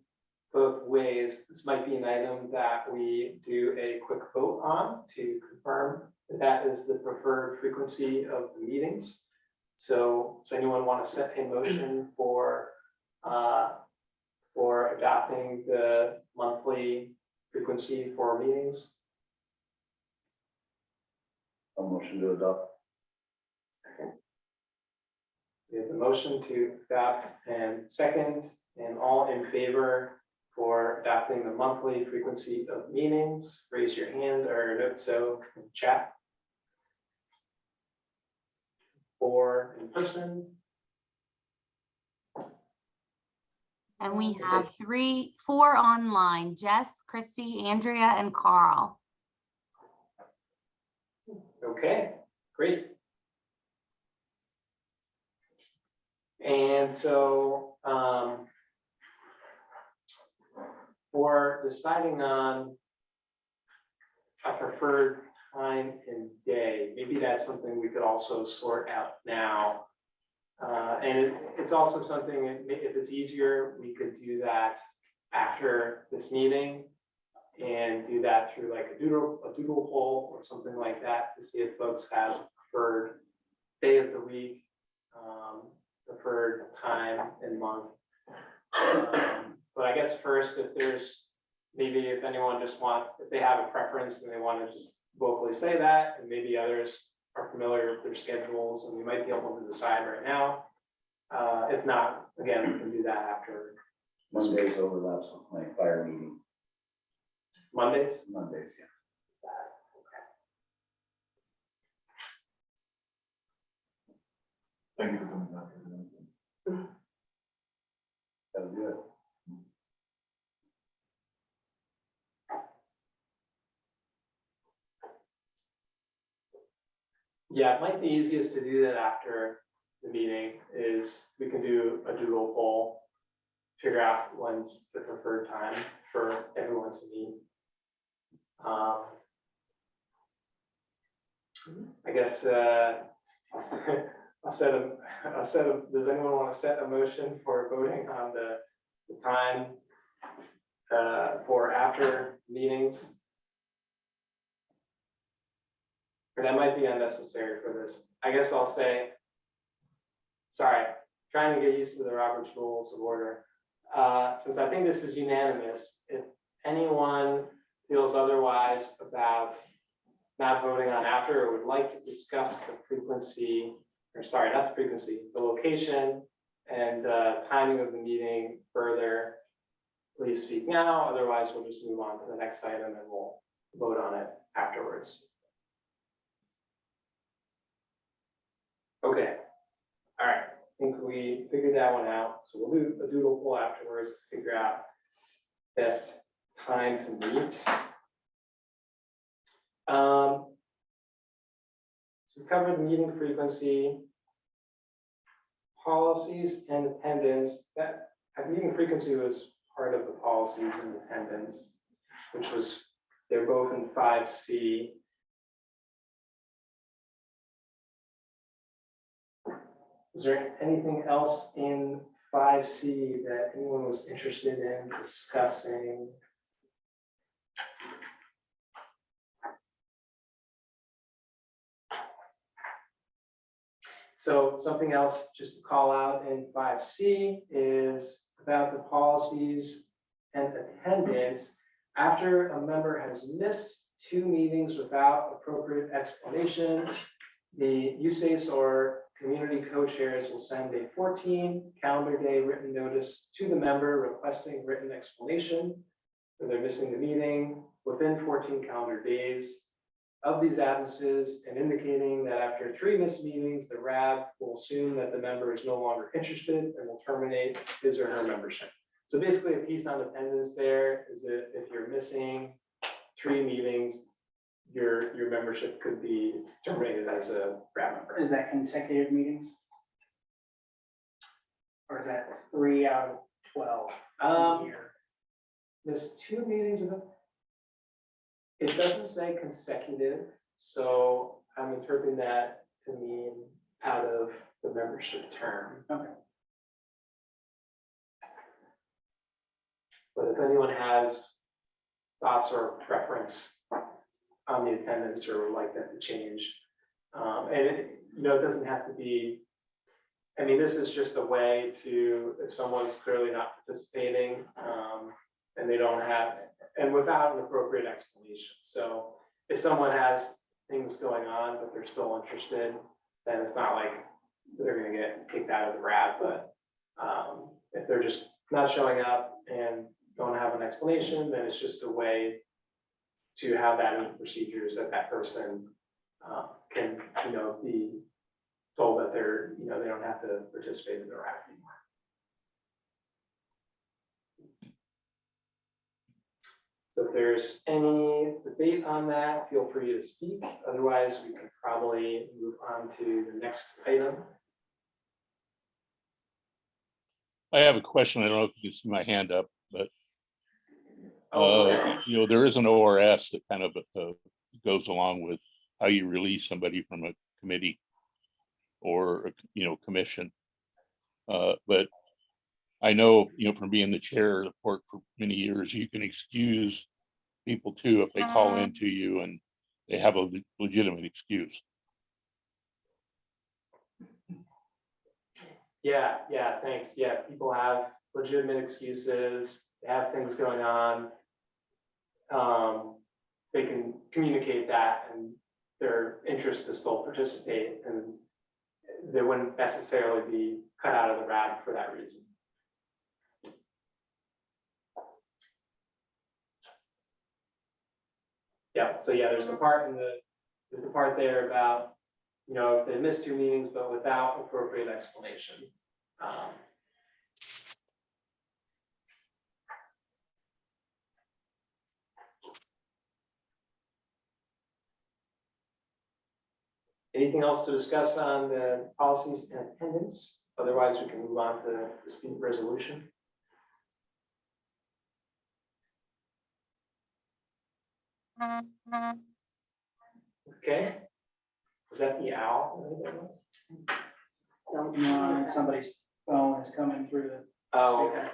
both ways, this might be an item that we do a quick vote on to confirm that that is the preferred frequency of the meetings. So does anyone want to set a motion for adopting the monthly frequency for meetings? A motion to adopt. Okay. We have the motion to adopt and second, and all in favor for adopting the monthly frequency of meetings, raise your hand or note so in chat. 4 in person. And we have 4 online: Jess, Christy, Andrea, and Carl. Okay, great. And so for deciding on a preferred time and day, maybe that's something we could also sort out now. And it's also something, if it's easier, we could do that after this meeting and do that through like a doodle poll or something like that to see if folks have preferred day of the week, preferred time and month. But I guess first, if anyone just wants, if they have a preference and they want to just vocally say that, and maybe others are familiar with their schedules and we might be able to decide right now. If not, again, we can do that after. Mondays overlaps with my fire meeting. Mondays? Mondays, yeah. Thank you for coming back. That'll do it. Yeah, it might be easiest to do that after the meeting. Is we can do a doodle poll, figure out when's the preferred time for everyone to meet. I guess does anyone want to set a motion for voting on the time for after meetings? Or that might be unnecessary for this. I guess I'll say, sorry, trying to get used to the Robert's Rules of Order. Since I think this is unanimous, if anyone feels otherwise about not voting on after or would like to discuss the frequency, or sorry, not the frequency, the location and timing of the meeting further, please speak now. Otherwise, we'll just move on to the next item and we'll vote on it afterwards. Okay. All right. think we figured that one out. So we'll do a doodle poll afterwards to figure out best time to meet. So we covered the meeting frequency, policies and attendance. That meeting frequency was part of the policies and attendance, which was, they're both in 5C. Is there anything else in 5C that anyone was interested in discussing? So something else just to call out in 5C is about the policies and attendance. After a member has missed 2 meetings without appropriate explanation, the USACE or community co-chairs will send a 14 calendar day written notice to the member requesting written explanation for their missing the meeting within 14 calendar days of these absences, and indicating that after 3 missed meetings, the RAB will assume that the member is no longer interested and will terminate his or her membership. So basically, a piece on attendance there is that if you're missing 3 meetings, your membership could be terminated as a RAB member. Is that consecutive meetings? Or is that 3 out of 12? Here? There's 2 meetings with them. It doesn't say consecutive, so I'm interpreting that to mean out of the membership term. Okay. But if anyone has thoughts or preference on the attendance or would like that to change, and it, you know, it doesn't have to be, I mean, this is just a way to, if someone's clearly not participating, and they don't have, and without an appropriate explanation. So if someone has things going on, but they're still interested, then it's not like they're gonna get kicked out of the RAB, but if they're just not showing up and don't have an explanation, then it's just a way to have that in procedures that that person can, you know, be told that they're, you know, they don't have to participate in the RAB anymore. So if there's any debate on that, feel free to speak. Otherwise, we can probably move on to the next item. I have a question. I don't know if you can see my hand up, but Oh, you know, there is an ORS that kind of goes along with how you release somebody from a committee or, you know, commission. But I know, you know, from being the chair of the board for many years, you can excuse people too if they call into you and they have a legitimate excuse. yeah, thanks. Yeah, people have legitimate excuses, they have things going on. They can communicate that and their interest to still participate, and they wouldn't necessarily be cut out of the RAB for that reason. Yeah, so yeah, there's the part there about, you know, if they missed 2 meetings, but without appropriate explanation. Anything else to discuss on the policies and attendance? Otherwise, we can move on to dispute resolution. Okay. Was that the owl? Don't know, somebody's phone is coming through the. Oh, okay.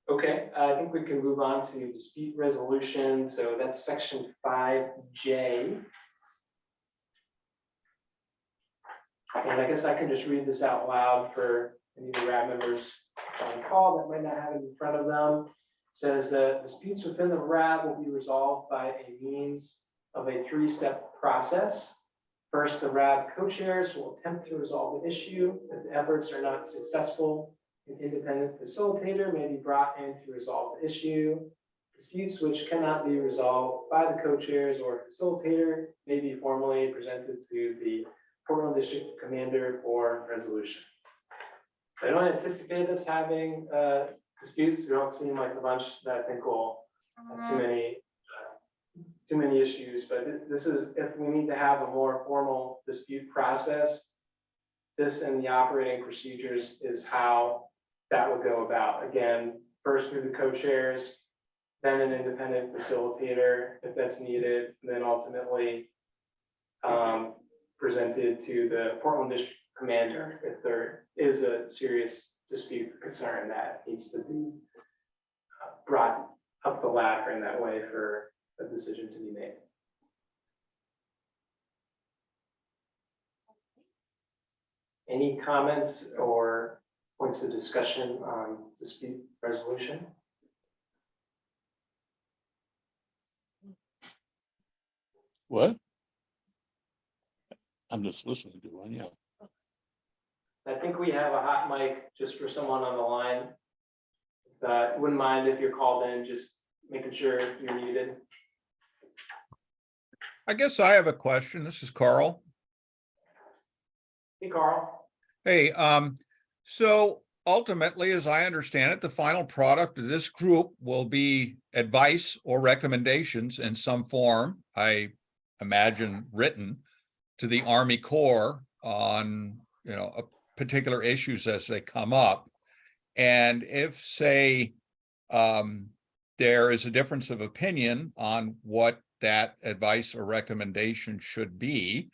Okay, I think we can move on to dispute resolution. So that's section 5J. And I guess I can just read this out loud for any of the RAB members on the call that might not have it in front of them. It says that disputes within the RAB will be resolved by a means of a 3-step process. First, the RAB co-chairs will attempt to resolve the issue. If the efforts are not successful, an independent facilitator may be brought in to resolve the issue. disputes which cannot be resolved by the co-chairs or facilitator may be formally presented to the Portland District Commander for resolution. So I don't anticipate us having disputes. We don't seem like a bunch that I think will have too many issues, but this is, if we need to have a more formal dispute process, this and the operating procedures is how that would go about. Again, first through the co-chairs, then an independent facilitator if that's needed, and then ultimately presented to the Portland District Commander if there is a serious dispute or concern that needs to be brought up the ladder in that way for a decision to be made. Any comments or points of discussion on dispute resolution? What? I'm just listening to one, yeah. I think we have a hot mic just for someone on the line. Wouldn't mind if you're called in, just making sure you're muted. I guess I have a question. This is Carl. Hey, Carl. Hey, so ultimately, as I understand it, the final product of this group will be advice or recommendations in some form, I imagine written, to the Army Corps on, particular issues as they come up. And if, say, there is a difference of opinion on what that advice or recommendation should be,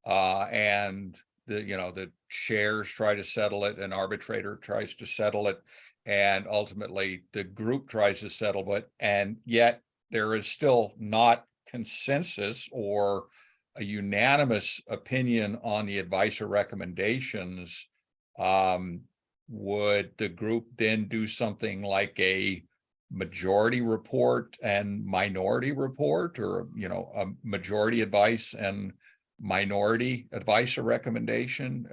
and the chairs try to settle it, an arbitrator tries to settle it, and ultimately the group tries to settle it, and yet there is still not consensus or a unanimous opinion on the advice or recommendations, would the group then do something like a majority report and minority report, or a majority advice and minority advice or recommendation?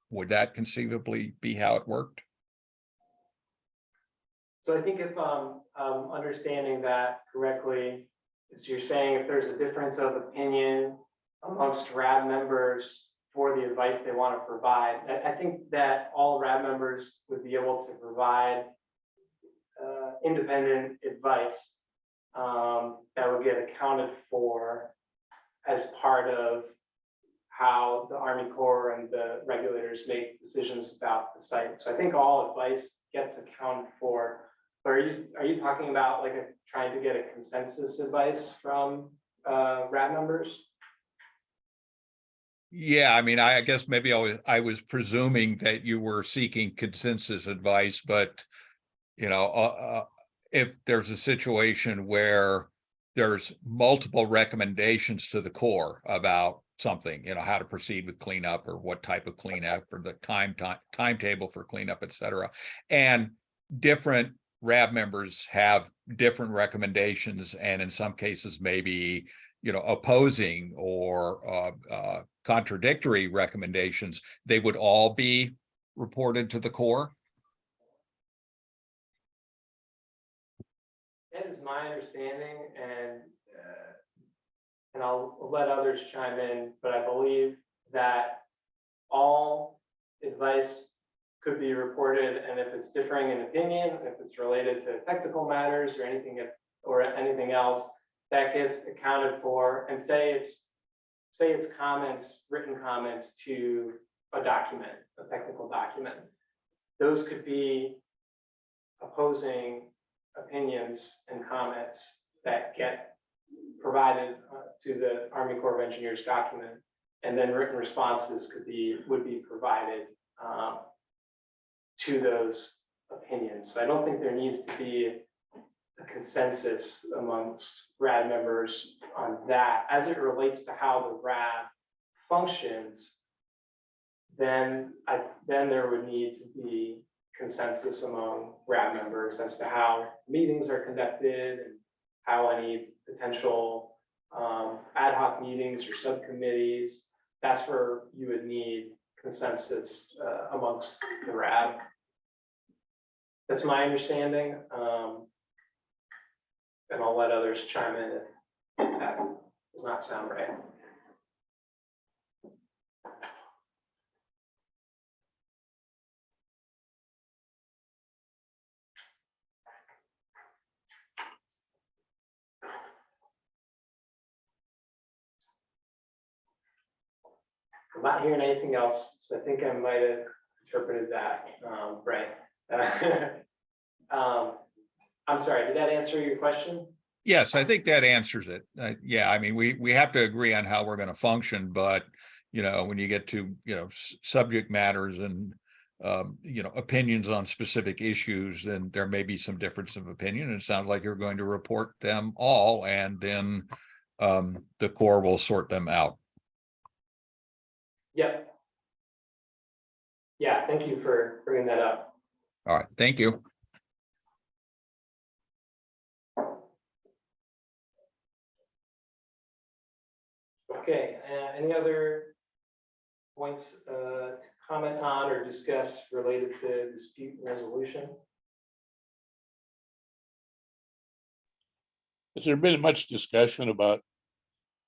Would that conceivably be how it worked? So I think if I'm understanding that correctly, is you're saying if there's a difference of opinion amongst RAB members for the advice they want to provide, I think that all RAB members would be able to provide independent advice that would get accounted for as part of how the Army Corps and the regulators make decisions about the site. So I think all advice gets accounted for. But are you talking about like trying to get a consensus advice from RAB members? Yeah, I mean, I guess maybe I was presuming that you were seeking consensus advice, but if there's a situation where there's multiple recommendations to the Corps about something, how to proceed with cleanup or what type of cleanup or the timetable for cleanup, et cetera, and different RAB members have different recommendations, and in some cases maybe opposing or contradictory recommendations, they would all be reported to the Corps. That is my understanding, and I'll let others chime in, but I believe that all advice could be reported, and if it's differing in opinion, if it's related to technical matters or anything else, that gets accounted for. And say it's comments, written comments to a document, a technical document. Those could be opposing opinions and comments that get provided to the Army Corps of Engineers document, and then written responses would be provided to those opinions. So I don't think there needs to be a consensus amongst RAB members on that. As it relates to how the RAB functions, then there would need to be consensus among RAB members as to how meetings are conducted and how any potential ad hoc meetings or subcommittees, that's where you would need consensus amongst the RAB. That's my understanding. And I'll let others chime in if that does not sound right. I'm not hearing anything else, so I think I might have interpreted that, right. I'm sorry, did that answer your question? Yes, I think that answers it. Yeah, I mean, we have to agree on how we're going to function, but when you get to, subject matters and, opinions on specific issues, then there may be some difference of opinion. It sounds like you're going to report them all, and then the Corps will sort them out. Yep. Yeah, thank you for bringing that up. All right, thank you. Okay, any other points to comment on or discuss related to dispute resolution? Has there been much discussion about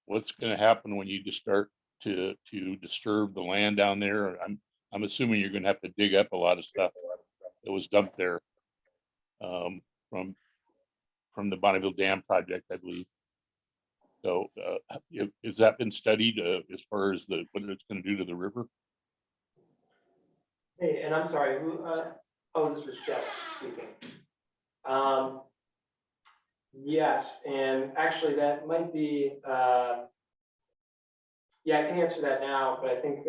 what's going to happen when you just start to disturb the land down there? I'm assuming you're going to have to dig up a lot of stuff that was dumped there from the Bonneville Dam project, I believe. So has that been studied as far as what it's going to do to the river? Hey, and I'm sorry, who, oh, this was Jeff speaking. Yes, and actually that might be, yeah, I can answer that now, but I think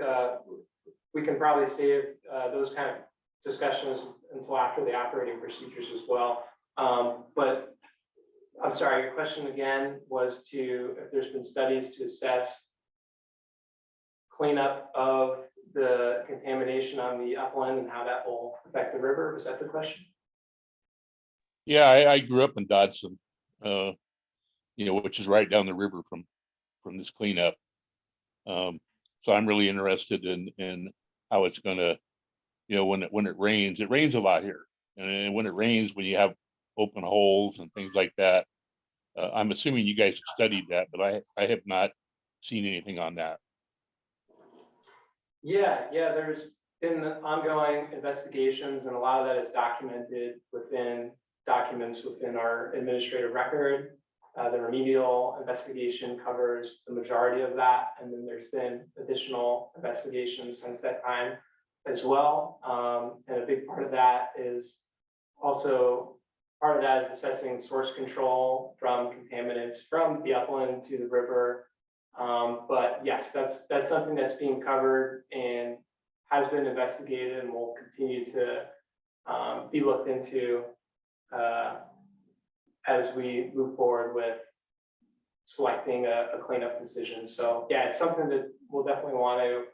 we can probably save those kind of discussions until after the operating procedures as well. But I'm sorry, your question again was if there's been studies to assess cleanup of the contamination on the upland and how that will affect the river. Was that the question? Yeah, I grew up in Dodson, which is right down the river from this cleanup. So I'm really interested in how it's going to, when it rains a lot here, and when it rains, when you have open holes and things like that. I'm assuming you guys have studied that, but I have not seen anything on that. Yeah, there's been ongoing investigations, and a lot of that is documented within documents within our administrative record. The remedial investigation covers the majority of that, and then there's been additional investigations since that time as well. And a big part of that is assessing source control from contaminants from the upland to the river. But yes, that's something that's being covered and has been investigated and will continue to be looked into as we move forward with selecting a cleanup decision. So yeah, it's something that we'll definitely want to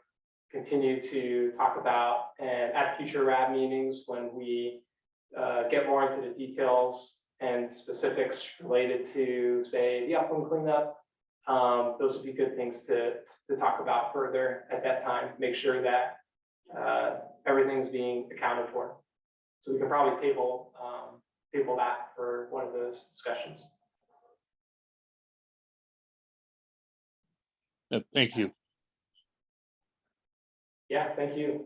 continue to talk about, and at future RAB meetings when we get more into the details and specifics related to, say, the upland cleanup. Those would be good things to talk about further at that time, make sure that everything's being accounted for. So we can probably table that for one of those discussions. Thank you. Yeah, thank you.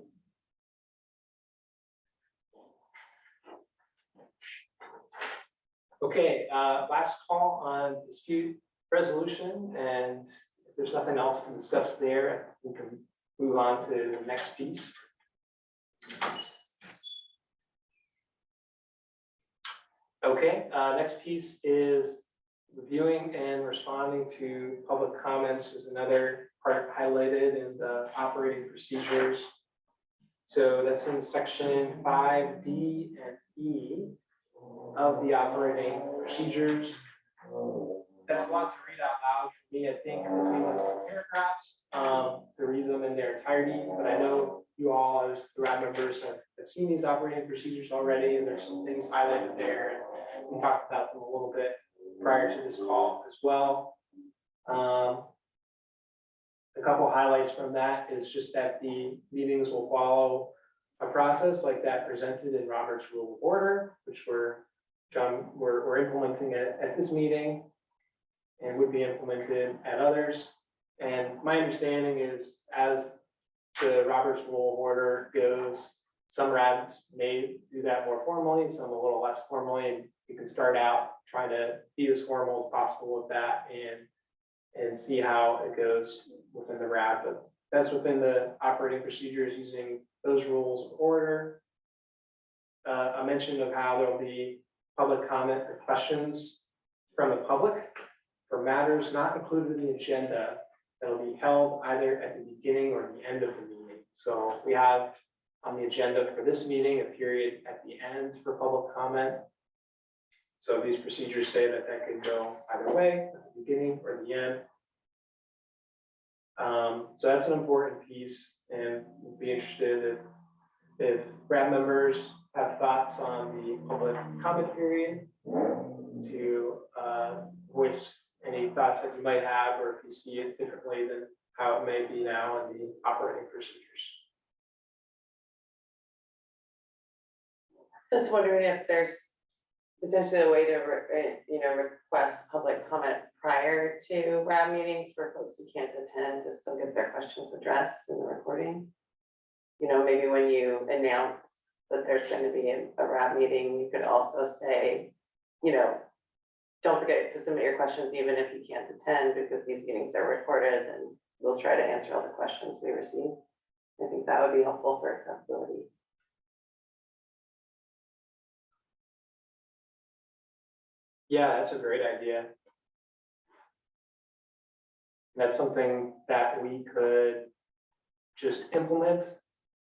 Okay, last call on dispute resolution, and if there's nothing else to discuss there, we can move on to the next piece. Okay, next piece is reviewing and responding to public comments was another part highlighted in the operating procedures. So that's in section 5D and E of the operating procedures. That's a lot to read out loud for me, I think, between those two paragraphs, to read them in their entirety. But I know you all, as the RAB members, have seen these operating procedures already, and there's some things highlighted there. And we talked about them a little bit prior to this call as well. A couple highlights from that is just that the meetings will follow a process like that presented in Robert's Rule of Order, which we're we're implementing it at this meeting and would be implemented at others. And my understanding is, as the Roberts Rule of Order goes, some RABs may do that more formally, some a little less formally, and you can start out trying to be as formal as possible with that and see how it goes within the RAB. But that's within the operating procedures using those rules of order. A mention of how there'll be public comment or questions from the public for matters not included in the agenda that'll be held either at the beginning or the end of the meeting. So we have on the agenda for this meeting a period at the end for public comment. So these procedures say that that could go either way, at the beginning or the end. So that's an important piece, and we'd be interested if RAB members have thoughts on the public comment period to voice any thoughts that you might have, or if you see it differently than how it may be now in the operating procedures. Just wondering if there's potentially a way to, request public comment prior to RAB meetings for folks who can't attend to still get their questions addressed in the recording. Maybe when you announce that there's going to be a RAB meeting, you could also say, don't forget to submit your questions even if you can't attend, because these meetings are recorded and we'll try to answer all the questions we receive. I think that would be helpful for accessibility. Yeah, that's a great idea. That's something that we could just implement.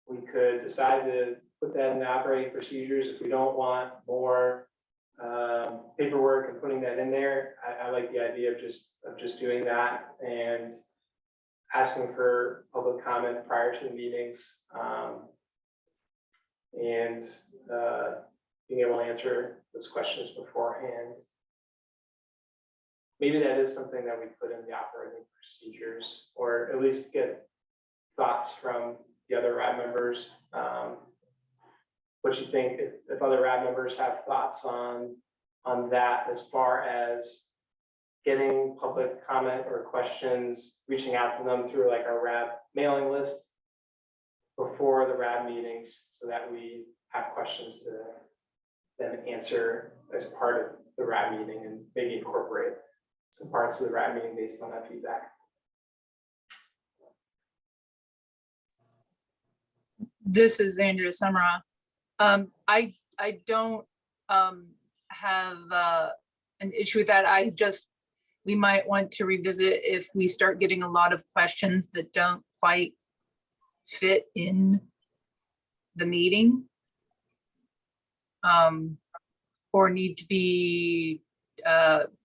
We could decide to put that in the operating procedures if we don't want more paperwork and putting that in there. I like the idea of just doing that and asking for public comment prior to the meetings, and being able to answer those questions beforehand. Maybe that is something that we put in the operating procedures, or at least get thoughts from the other RAB members. What you think, if other RAB members have thoughts on that, as far as getting public comment or questions, reaching out to them through like our RAB mailing list before the RAB meetings, so that we have questions to then answer as part of the RAB meeting, and maybe incorporate some parts of the RAB meeting based on that feedback. This is Andrea Summerall. I don't have an issue with that. We might want to revisit if we start getting a lot of questions that don't quite fit in the meeting, or need to be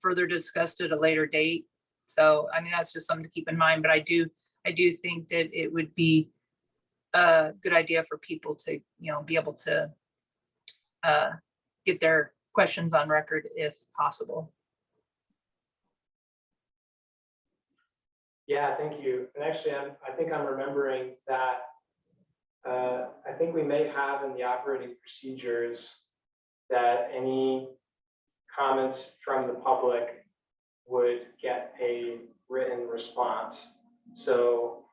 further discussed at a later date. So, I mean, that's just something to keep in mind, but I do think that it would be a good idea for people to, be able to get their questions on record if possible. Yeah, thank you. And actually, I think I'm remembering that I think we may have in the operating procedures that any comments from the public would get a written response. So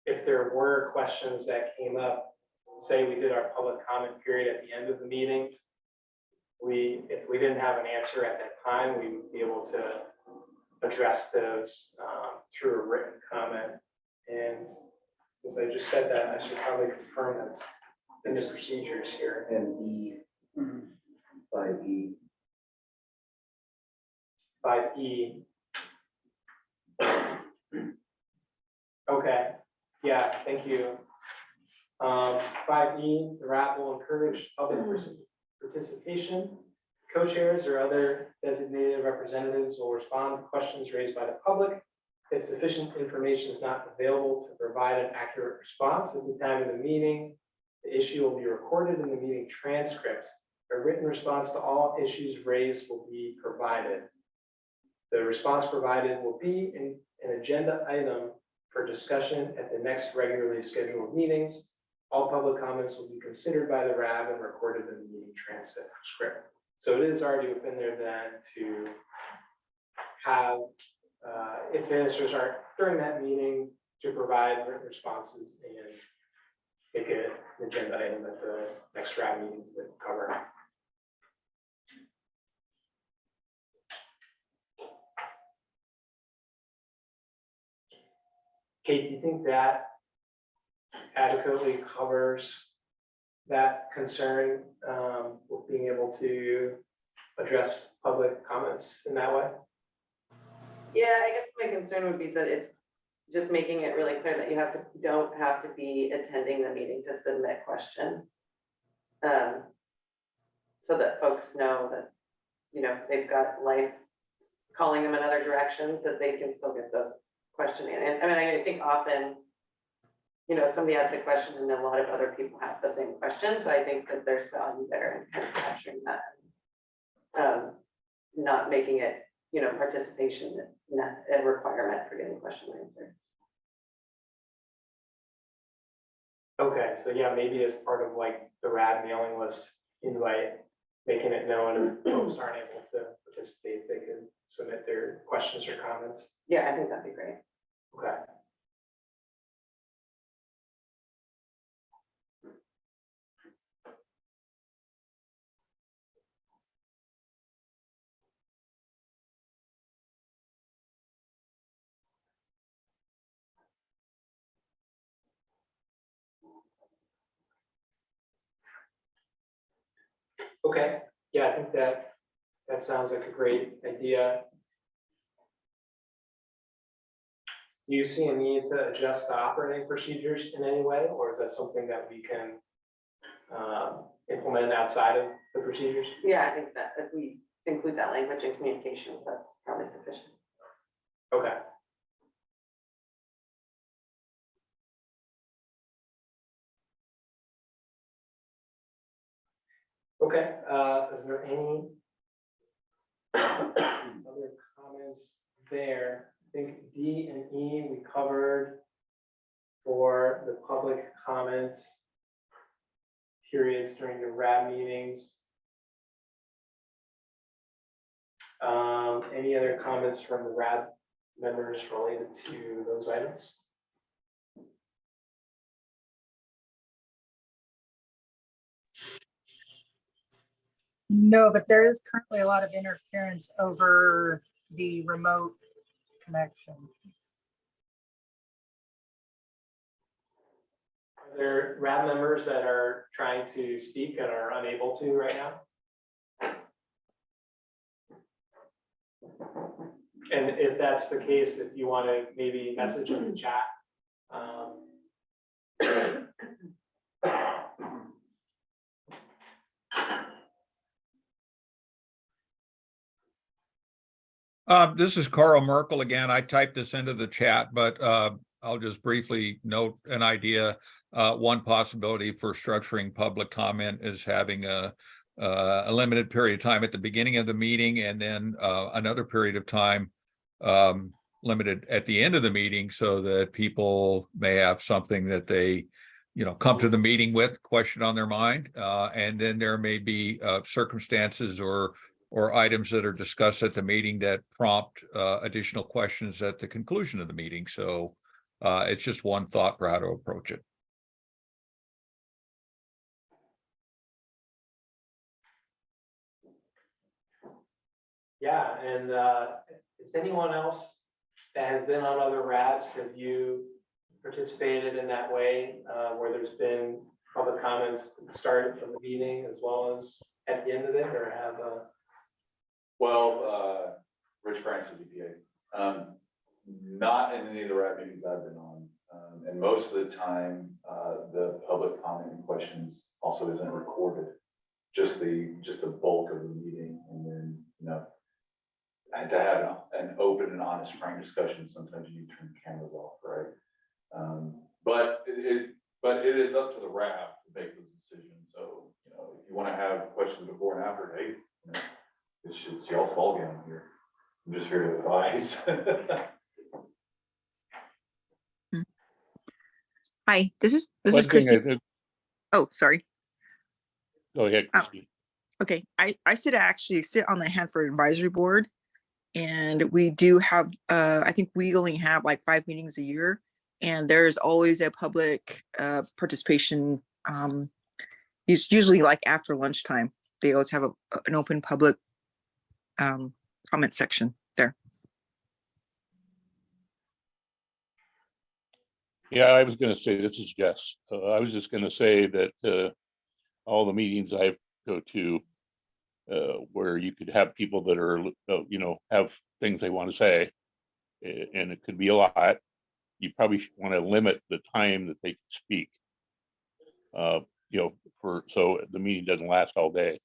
if there were questions that came up, say we did our public comment period at the end of the meeting, if we didn't have an answer at that time, we would be able to address those through a written comment. And since I just said that, I should probably confirm that's in the procedures here. And E, 5E. 5E. Okay, yeah, thank you. 5E, the RAB will encourage public participation. Co-chairs or other designated representatives will respond to questions raised by the public. If sufficient information is not available to provide an accurate response at the time of the meeting, the issue will be recorded in the meeting transcript. A written response to all issues raised will be provided. The response provided will be an agenda item for discussion at the next regularly scheduled meetings. All public comments will be considered by the RAB and recorded in the meeting transcript. So it is already within there then to have, if ministers aren't during that meeting, to provide written responses and make it an agenda item at the next RAB meeting to cover. Kate, do you think that adequately covers that concern with being able to address public comments in that way? Yeah, I guess my concern would be that it, just making it really clear that you don't have to be attending the meeting to submit questions. So that folks know that, you know, if they've got life calling them in other directions, that they can still get those questions in. And I mean, I think often, you know, somebody asks a question and a lot of other people have the same question. So I think that there's value there in kind of capturing that. Not making it, you know, participation, not a requirement for getting questions answered. Okay, so yeah, maybe as part of like the RAD mailing list invite, making it known if folks aren't able to participate, they can submit their questions or comments. Yeah, I think that'd be great. Okay. Okay, yeah, I think that sounds like a great idea. Do you see a need to adjust the operating procedures in any way, or is that something that we can implement outside of the procedures? Yeah, I think that if we include that language in communications, that's probably sufficient. Okay. Okay, is there any other comments there? I think D and E we covered for the public comments periods during the RAB meetings. Any other comments from the RAB members related to those items? No, but there is currently a lot of interference over the remote connection. Are there RAB members that are trying to speak and are unable to right now? And if that's the case, if you want to maybe message in the chat. This is Carl Merkel again. I typed this into the chat, but I'll just briefly note an idea. One possibility for structuring public comment is having a limited period of time at the beginning of the meeting and then another period of time limited at the end of the meeting so that people may have something that they, you know, come to the meeting with, question on their mind. And then there may be circumstances or items that are discussed at the meeting that prompt additional questions at the conclusion of the meeting. So it's just one thought for how to approach it. Yeah, and is anyone else that has been on other RABs, have you participated in that way where there's been public comments at the start of the meeting as well as at the end of it, or have Well, Rich Francis, EPA, not in any of the RAB meetings I've been on. And most of the time, the public comment and questions also isn't recorded, just the bulk of the meeting. And then, you know, to have an open and honest, frank discussion, sometimes you need to turn the cameras off, right? But it is up to the RAB to make those decisions. So, you know, if you want to have questions before and after, hey, you know, it's y'all's ballgame here. I'm just here to advise. Hi, this is One thing Christy. I think- Oh, sorry. Go ahead, Christie. Okay, actually sit on the Hanford Advisory Board. And we do have, I think we only have like 5 meetings a year. And there's always a public participation. It's usually like after lunchtime. They always have an open public comment section there. Yeah, I was gonna say, this is Jess. I was just gonna say that all the meetings I go to, where you could have people that are, have things they want to say, and it could be a lot. You probably want to limit the time that they can speak. So the meeting doesn't last all day.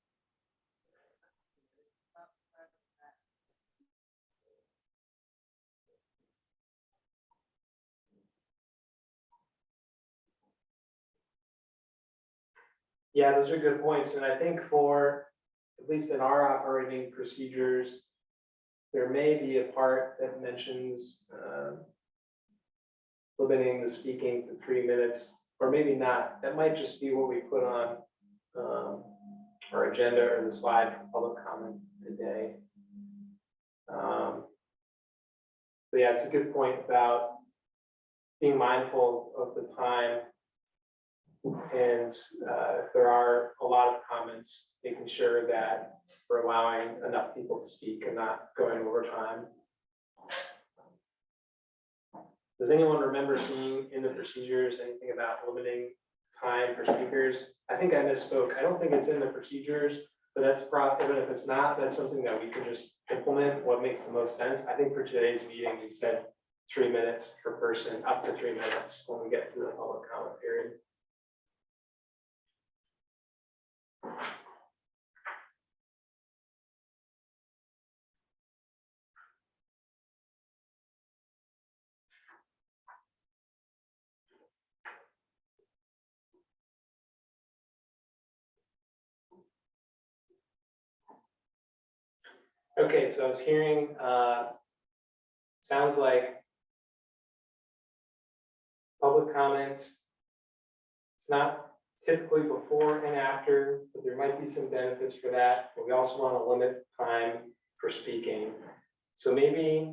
Yeah, those are good points, and I think for, at least in our operating procedures, there may be a part that mentions limiting the speaking to 3 minutes, or maybe not. That might just be what we put on our agenda or the slide for public comment today. But yeah, it's a good point about being mindful of the time. And if there are a lot of comments, making sure that we're allowing enough people to speak and not going over time. Does anyone remember seeing in the procedures anything about limiting time for speakers? I think I misspoke. I don't think it's in the procedures, but that's probably, even if it's not, that's something that we can just implement what makes the most sense. I think for today's meeting, we said 3 minutes per person, up to 3 minutes when we get to the public comment period. Okay, so I was hearing, sounds like public comments. It's not typically before and after, but there might be some benefits for that. But we also want to limit time for speaking. So maybe,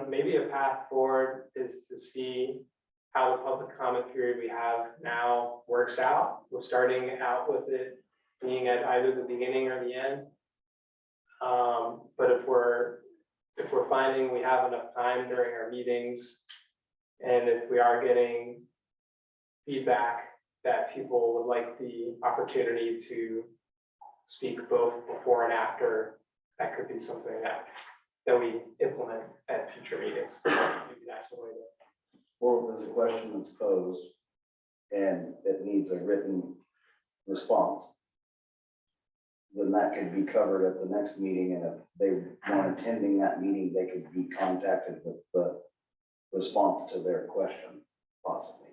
maybe a path forward is to see how the public comment period we have now works out. We're starting out with it being at either the beginning or the end. But if we're finding we have enough time during our meetings, and if we are getting feedback that people would like the opportunity to speak both before and after, that could be something that we implement at future meetings. Maybe that's the way to. Or if there's a question that's posed and it needs a written response, then that could be covered at the next meeting, and if they weren't attending that meeting, they could be contacted with the response to their question, possibly.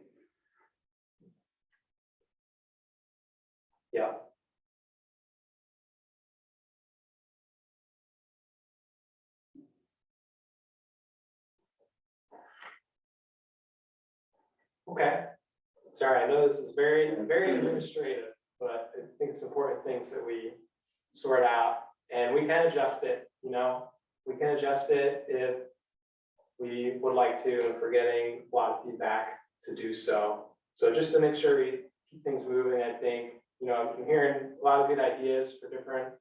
Yeah. Okay. Sorry, I know this is very, very administrative, but I think it's important things that we sort out, and we can adjust it, we can adjust it if we would like to, if we're getting a lot of feedback to do so. So just to make sure we keep things moving, I think, I'm hearing a lot of good ideas for different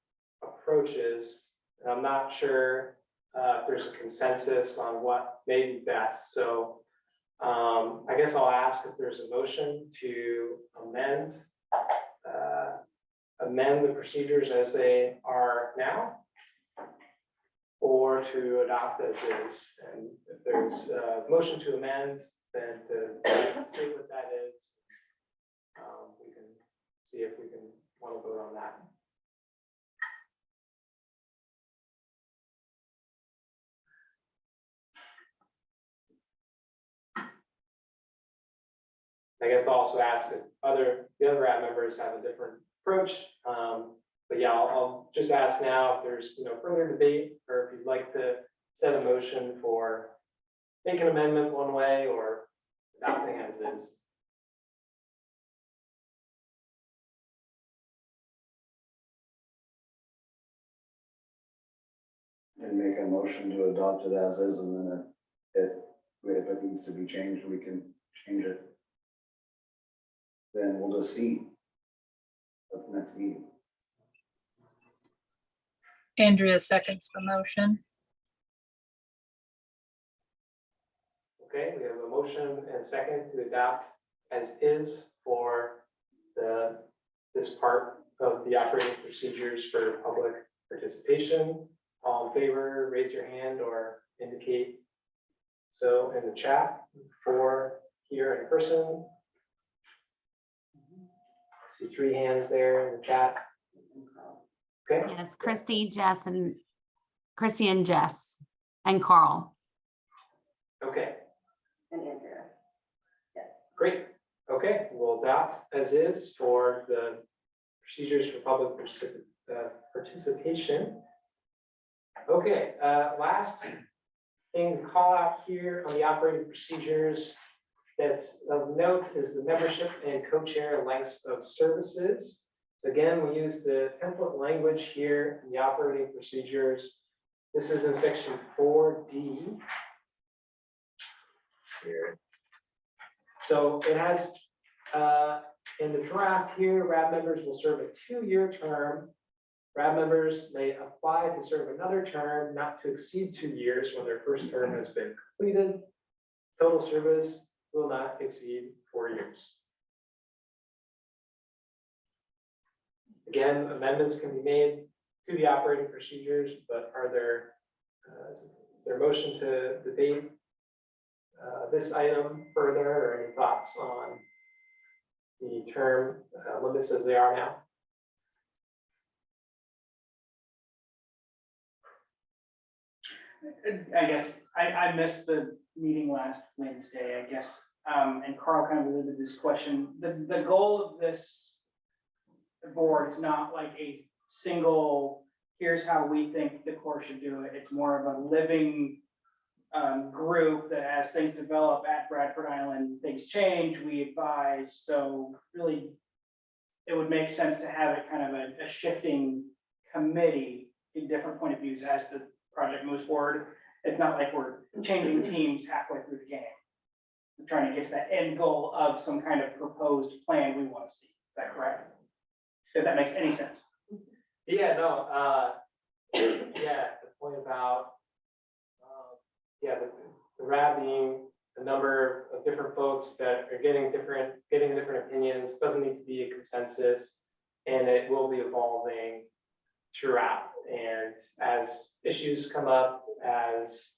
approaches, and I'm not sure if there's a consensus on what may be best. So I guess I'll ask if there's a motion to amend the procedures as they are now, or to adopt as is. And if there's a motion to amend, then to state what that is, we can see if we can want to vote on that. I guess I'll also ask if the other RAB members have a different approach. But yeah, I'll just ask now if there's further debate, or if you'd like to set a motion for make an amendment one way or adopting as is. and make a motion to adopt it as is, and then if it needs to be changed, we can change it. Then we'll just see at the next meeting. Andrea seconds the motion. Okay, we have a motion and second to adopt as is for this part of the operating procedures for public participation. All in favor, raise your hand or indicate so in the chat for here in person. I see 3 hands there in the chat. Okay. Yes, Christy, and Jess, and Carl. Okay, And Andrea. great. Okay, we'll adopt as is for the procedures for public participation. Okay, last thing to call out here on the operating procedures that's of note is the membership and co-chair lengths of services. So again, we use the template language here in the operating procedures. This is in section 4D. Here. So it has, in the draft here, RAB members will serve a 2-year term. RAB members may apply to serve another term not to exceed 2 years when their first term has been completed. Total service will not exceed 4 years. Again, amendments can be made to the operating procedures, but are there, is there a motion to debate this item further, or any thoughts on the term limits as they are now? I guess I missed the meeting last Wednesday, I guess, and Carl kind of alluded to this question. The goal of this board is not like a single, here's how we think the Corps should do it. It's more of a living group that as things develop at Bradford Island, things change, we advise. So really, it would make sense to have it kind of a shifting committee in different point of views as the project moves forward. It's not like we're changing teams halfway through the game. We're trying to get to that end goal of some kind of proposed plan we want to see. Is that correct? If that makes any sense. Yeah, no, yeah, the point about, yeah, the RAB being a number of different folks that are getting different opinions, doesn't need to be a consensus, and it will be evolving throughout. And as issues come up, as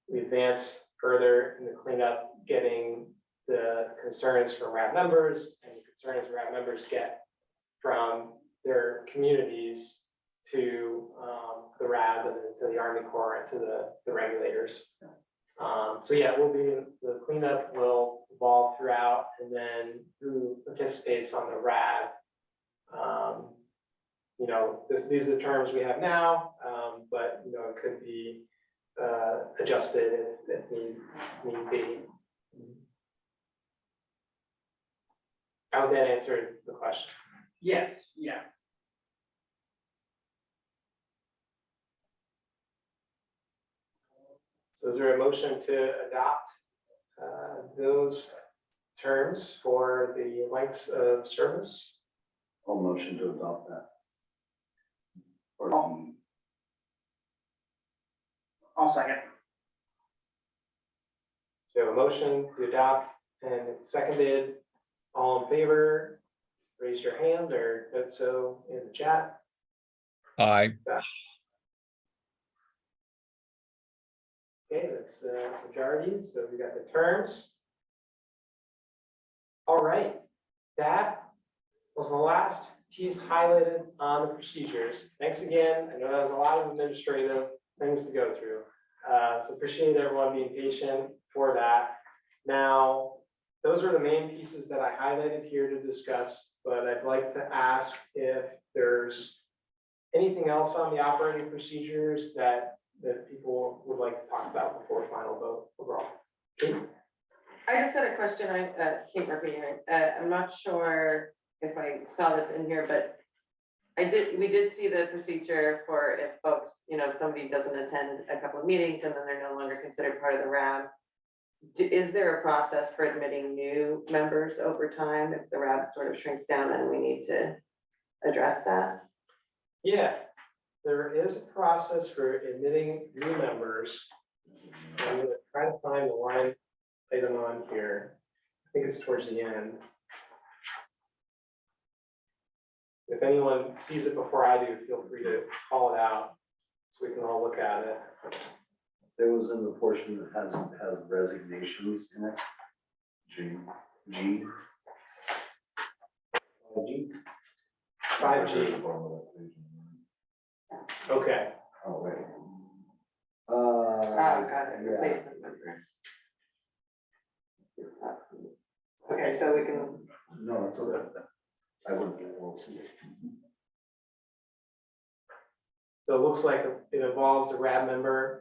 we advance further in the cleanup, getting the concerns from RAB members and the concerns RAB members get from their communities to the RAB and then to the Army Corps and to the regulators. So yeah, the cleanup will evolve throughout, and then who participates on the RAB. You know, these are the terms we have now, but you know, it could be adjusted if need be. I hope that answered the question. Yes, yeah. So is there a motion to adopt those terms for the lengths of service? I'll motion to adopt that. I'll second. So we have a motion to adopt and it's seconded. All in favor, raise your hand or vote so in the chat. Aye. Okay, that's the majority. So we got the terms. All right, that was the last piece highlighted on the procedures. Thanks again. I know that was a lot of administrative things to go through. So appreciate everyone being patient for that. Now, those are the main pieces that I highlighted here to discuss, but I'd like to ask if there's anything else on the operating procedures that people would like to talk about before final vote overall. Kate? I just had a question, Kate Murphy here. I'm not sure if I saw this in here, but we did see the procedure for if folks, somebody doesn't attend a couple of meetings and then they're no longer considered part of the RAB. Is there a process for admitting new members over time if the RAB sort of shrinks down and we need to address that? Yeah, there is a process for admitting new members. I'm gonna try to find the line item on here. I think it's towards the end. If anyone sees it before I do, feel free to call it out so we can all look at it. It was in the portion that has resignations in it. G. 5G, okay. Oh, wait. Oh, got it, yeah. replacement member. Okay, so we can, No, it's okay. I won't see it. So it looks like it involves a RAB member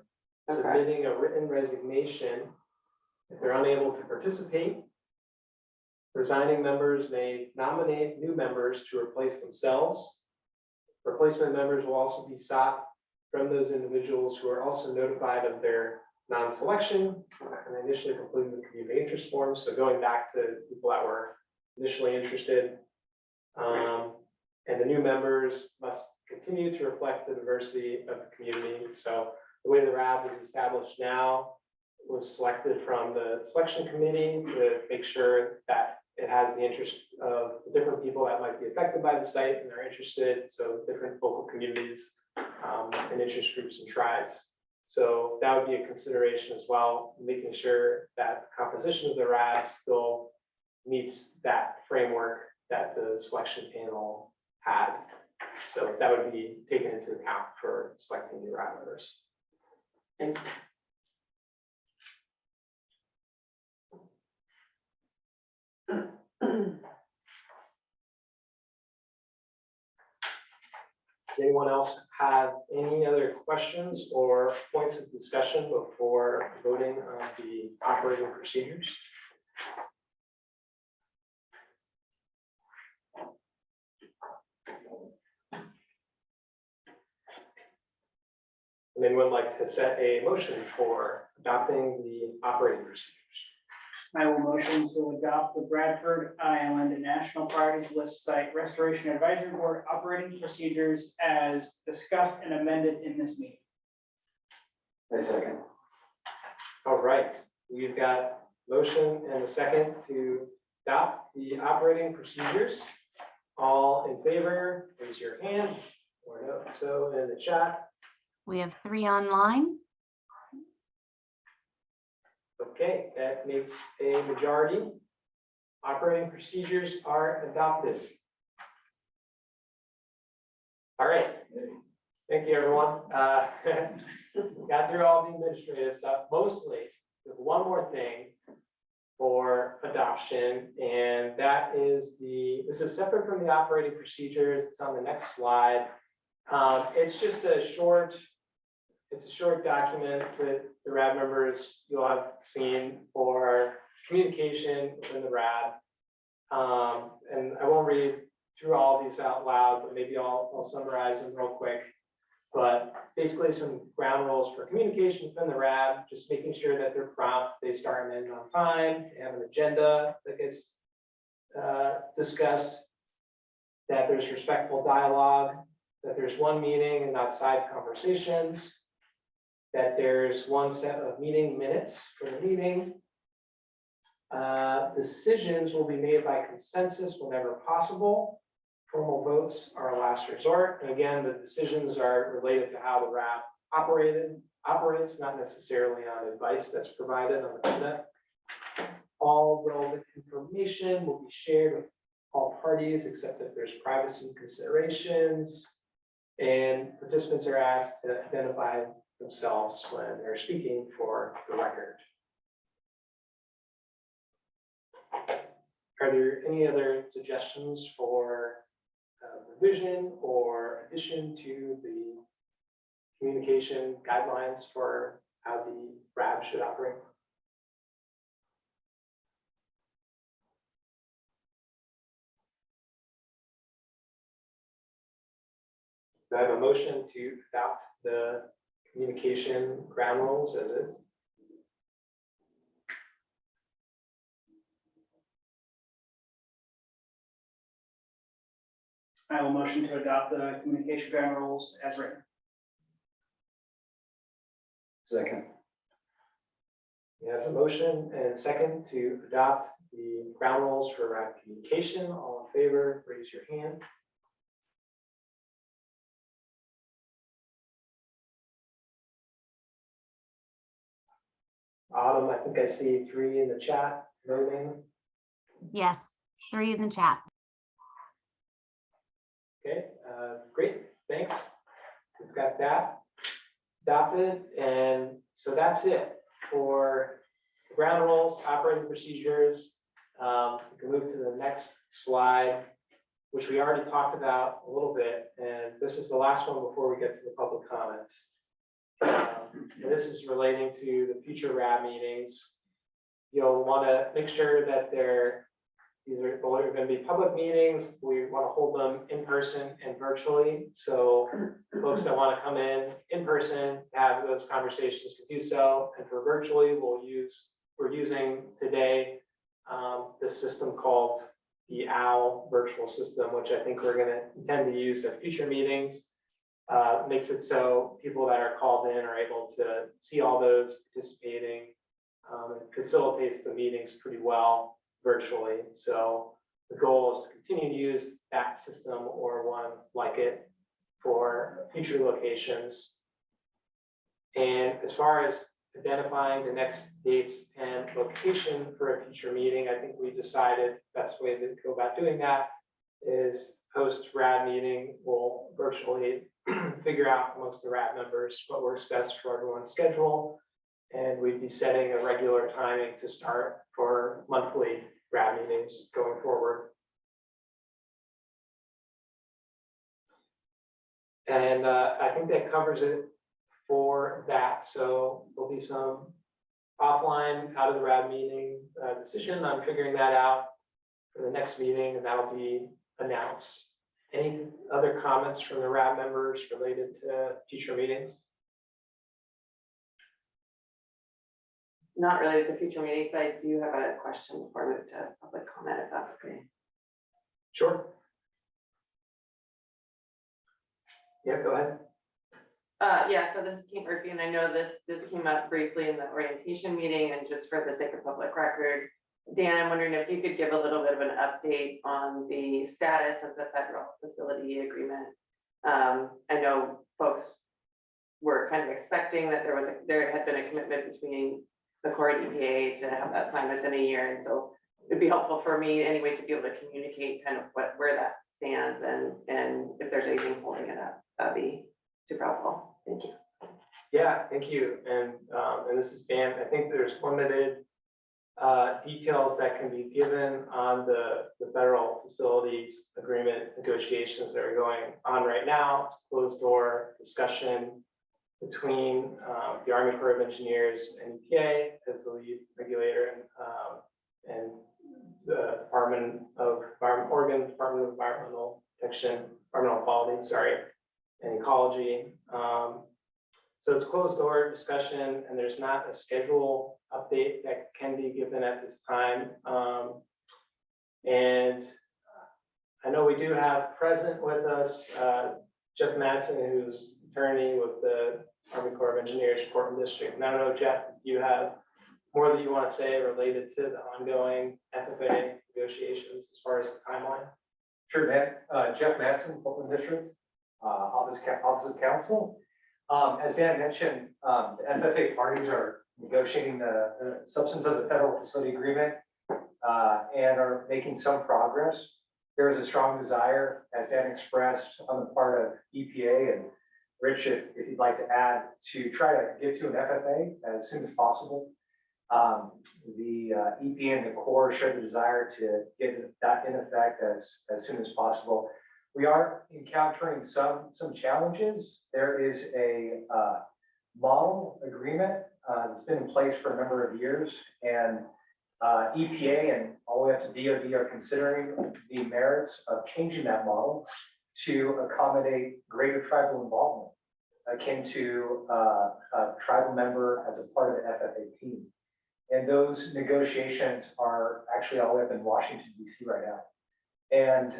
Okay. submitting a written resignation. If they're unable to participate, resigning members may nominate new members to replace themselves. Replacement members will also be sought from those individuals who are also notified of their non-selection and initially completed the community interest form. So going back to people that were initially interested. And the new members must continue to reflect the diversity of the community. So the way the RAB is established now was selected from the selection committee to make sure that it has the interest of the different people that might be affected by the site and are interested. So different local communities and interest groups and tribes. So that would be a consideration as well, making sure that the composition of the RAB still meets that framework that the selection panel had. So that would be taken into account for selecting new RAB members. thank you. Does anyone else have any other questions or points of discussion before voting on the operating procedures? And anyone like to set a motion for adopting the operating procedures? I will motion to adopt the Bradford Island National Priorities List Site Restoration Advisory Board operating procedures as discussed and amended in this meeting. I second. All right, we've got motion and a second to adopt the operating procedures. All in favor, raise your hand or note so in the chat. We have 3 online. Okay, that makes a majority. Operating procedures are adopted. All right, thank you, everyone. Got through all the administrative stuff, mostly with one more thing for adoption, and that is this is separate from the operating procedures. It's on the next slide. It's just a short document that the RAB members you'll have seen for communication within the RAB. And I won't read through all these out loud, but maybe I'll summarize them real quick. But basically some ground rules for communication within the RAB, just making sure that they're prompt, they start and end on time, they have an agenda that gets discussed, that there's respectful dialogue, that there's one meeting and not side conversations, that there's one set of meeting minutes for the meeting. Decisions will be made by consensus whenever possible. Formal votes are a last resort. And again, the decisions are related to how the RAB operates, not necessarily on advice that's provided on the internet. All relevant information will be shared with all parties except if there's privacy considerations. And participants are asked to identify themselves when they're speaking for the record. Are there any other suggestions for revision or addition to the communication guidelines for how the RAB should operate? Do I have a motion to adopt the communication ground rules as is? I will motion to adopt the communication ground rules as written. Second. We have a motion and second to adopt the ground rules for RAB communication. All in favor, raise your hand. Autumn, I think I see 3 in the chat voting. Yes, 3 in the chat. Okay, great, thanks. We've got that adopted, and so that's it for ground rules, operating procedures. We can move to the next slide, which we already talked about a little bit, and this is the last one before we get to the public comments. And this is relating to the future RAB meetings. You'll want to make sure that these are going to be public meetings. We want to hold them in person and virtually. So folks that want to come in person, have those conversations can do so. And for virtually, we're using today this system called the OWL virtual system, which I think we're going to intend to use at future meetings. Makes it so people that are called in are able to see all those participating. It facilitates the meetings pretty well virtually. So the goal is to continue to use that system or one like it for future locations. And as far as identifying the next dates and location for a future meeting, I think we decided best way to go about doing that is post RAB meeting. We'll virtually figure out amongst the RAB members what works best for everyone's schedule. And we'd be setting a regular timing to start for monthly RAB meetings going forward. And I think that covers it for that. So there'll be some offline out of the RAB meeting decision on figuring that out for the next meeting, and that'll be announced. Any other comments from the RAB members related to future meetings? Not related to future meetings, but I do have a question before we move to public comment, if that's okay. Sure. Yeah, go ahead. Yeah, so this is Kate Murphy, and I know this came up briefly in the orientation meeting, and just for the sake of public record, Dan, I'm wondering if you could give a little bit of an update on the status of the federal facility agreement. I know folks were kind of expecting that there had been a commitment between the Corps and EPA to have that signed within a year, and so it'd be helpful for me anyway to be able to communicate kind of where that stands and if there's anything holding it up. That'd be super helpful. Thank you. Yeah, thank you. And this is Dan. I think there's limited details that can be given on the federal facilities agreement negotiations that are going on right now. It's a closed door discussion between the Army Corps of Engineers and EPA as the lead regulator and the Department of Oregon Department of Environmental Protection, Environmental Quality, sorry, and Ecology. So it's closed door discussion, and there's not a schedule update that can be given at this time. And I know we do have present with us Jeff Madsen, who's attorney with the Army Corps of Engineers Portland District. And I don't know, Jeff, do you have more that you want to say related to the ongoing FFA negotiations as far as the timeline? Sure, Dan. Jeff Madsen, Portland District, Office of Counsel. As Dan mentioned, the FFA parties are negotiating the substance of the federal facility agreement and are making some progress. There is a strong desire, as Dan expressed, on the part of EPA and Rich, if you'd like to add, to try to get to an FFA as soon as possible. The EPA and the Corps share the desire to get that in effect as soon as possible. We are encountering some challenges. There is a model agreement that's been in place for a number of years, and EPA and all the way up to DOD are considering the merits of changing that model to accommodate greater tribal involvement akin to a tribal member as a part of the FFA team. And those negotiations are actually all the way up in Washington, DC right now. And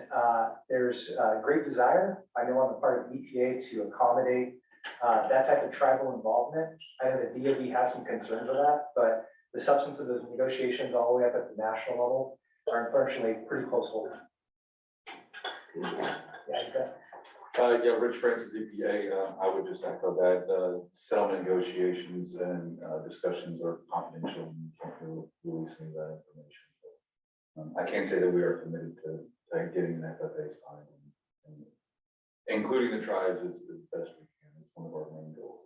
there's great desire, I know on the part of EPA, to accommodate that type of tribal involvement. I know the DoD has some concerns with that, but the substance of those negotiations all the way up at the national level are unfortunately pretty close hold. Yeah, you bet. Yeah, Rich Francis, EPA, I would just echo that, settlement negotiations and discussions are confidential and you can't really release any of that information. I can say that we are committed to getting an FFA signed and including the tribes as best we can. It's one of our main goals.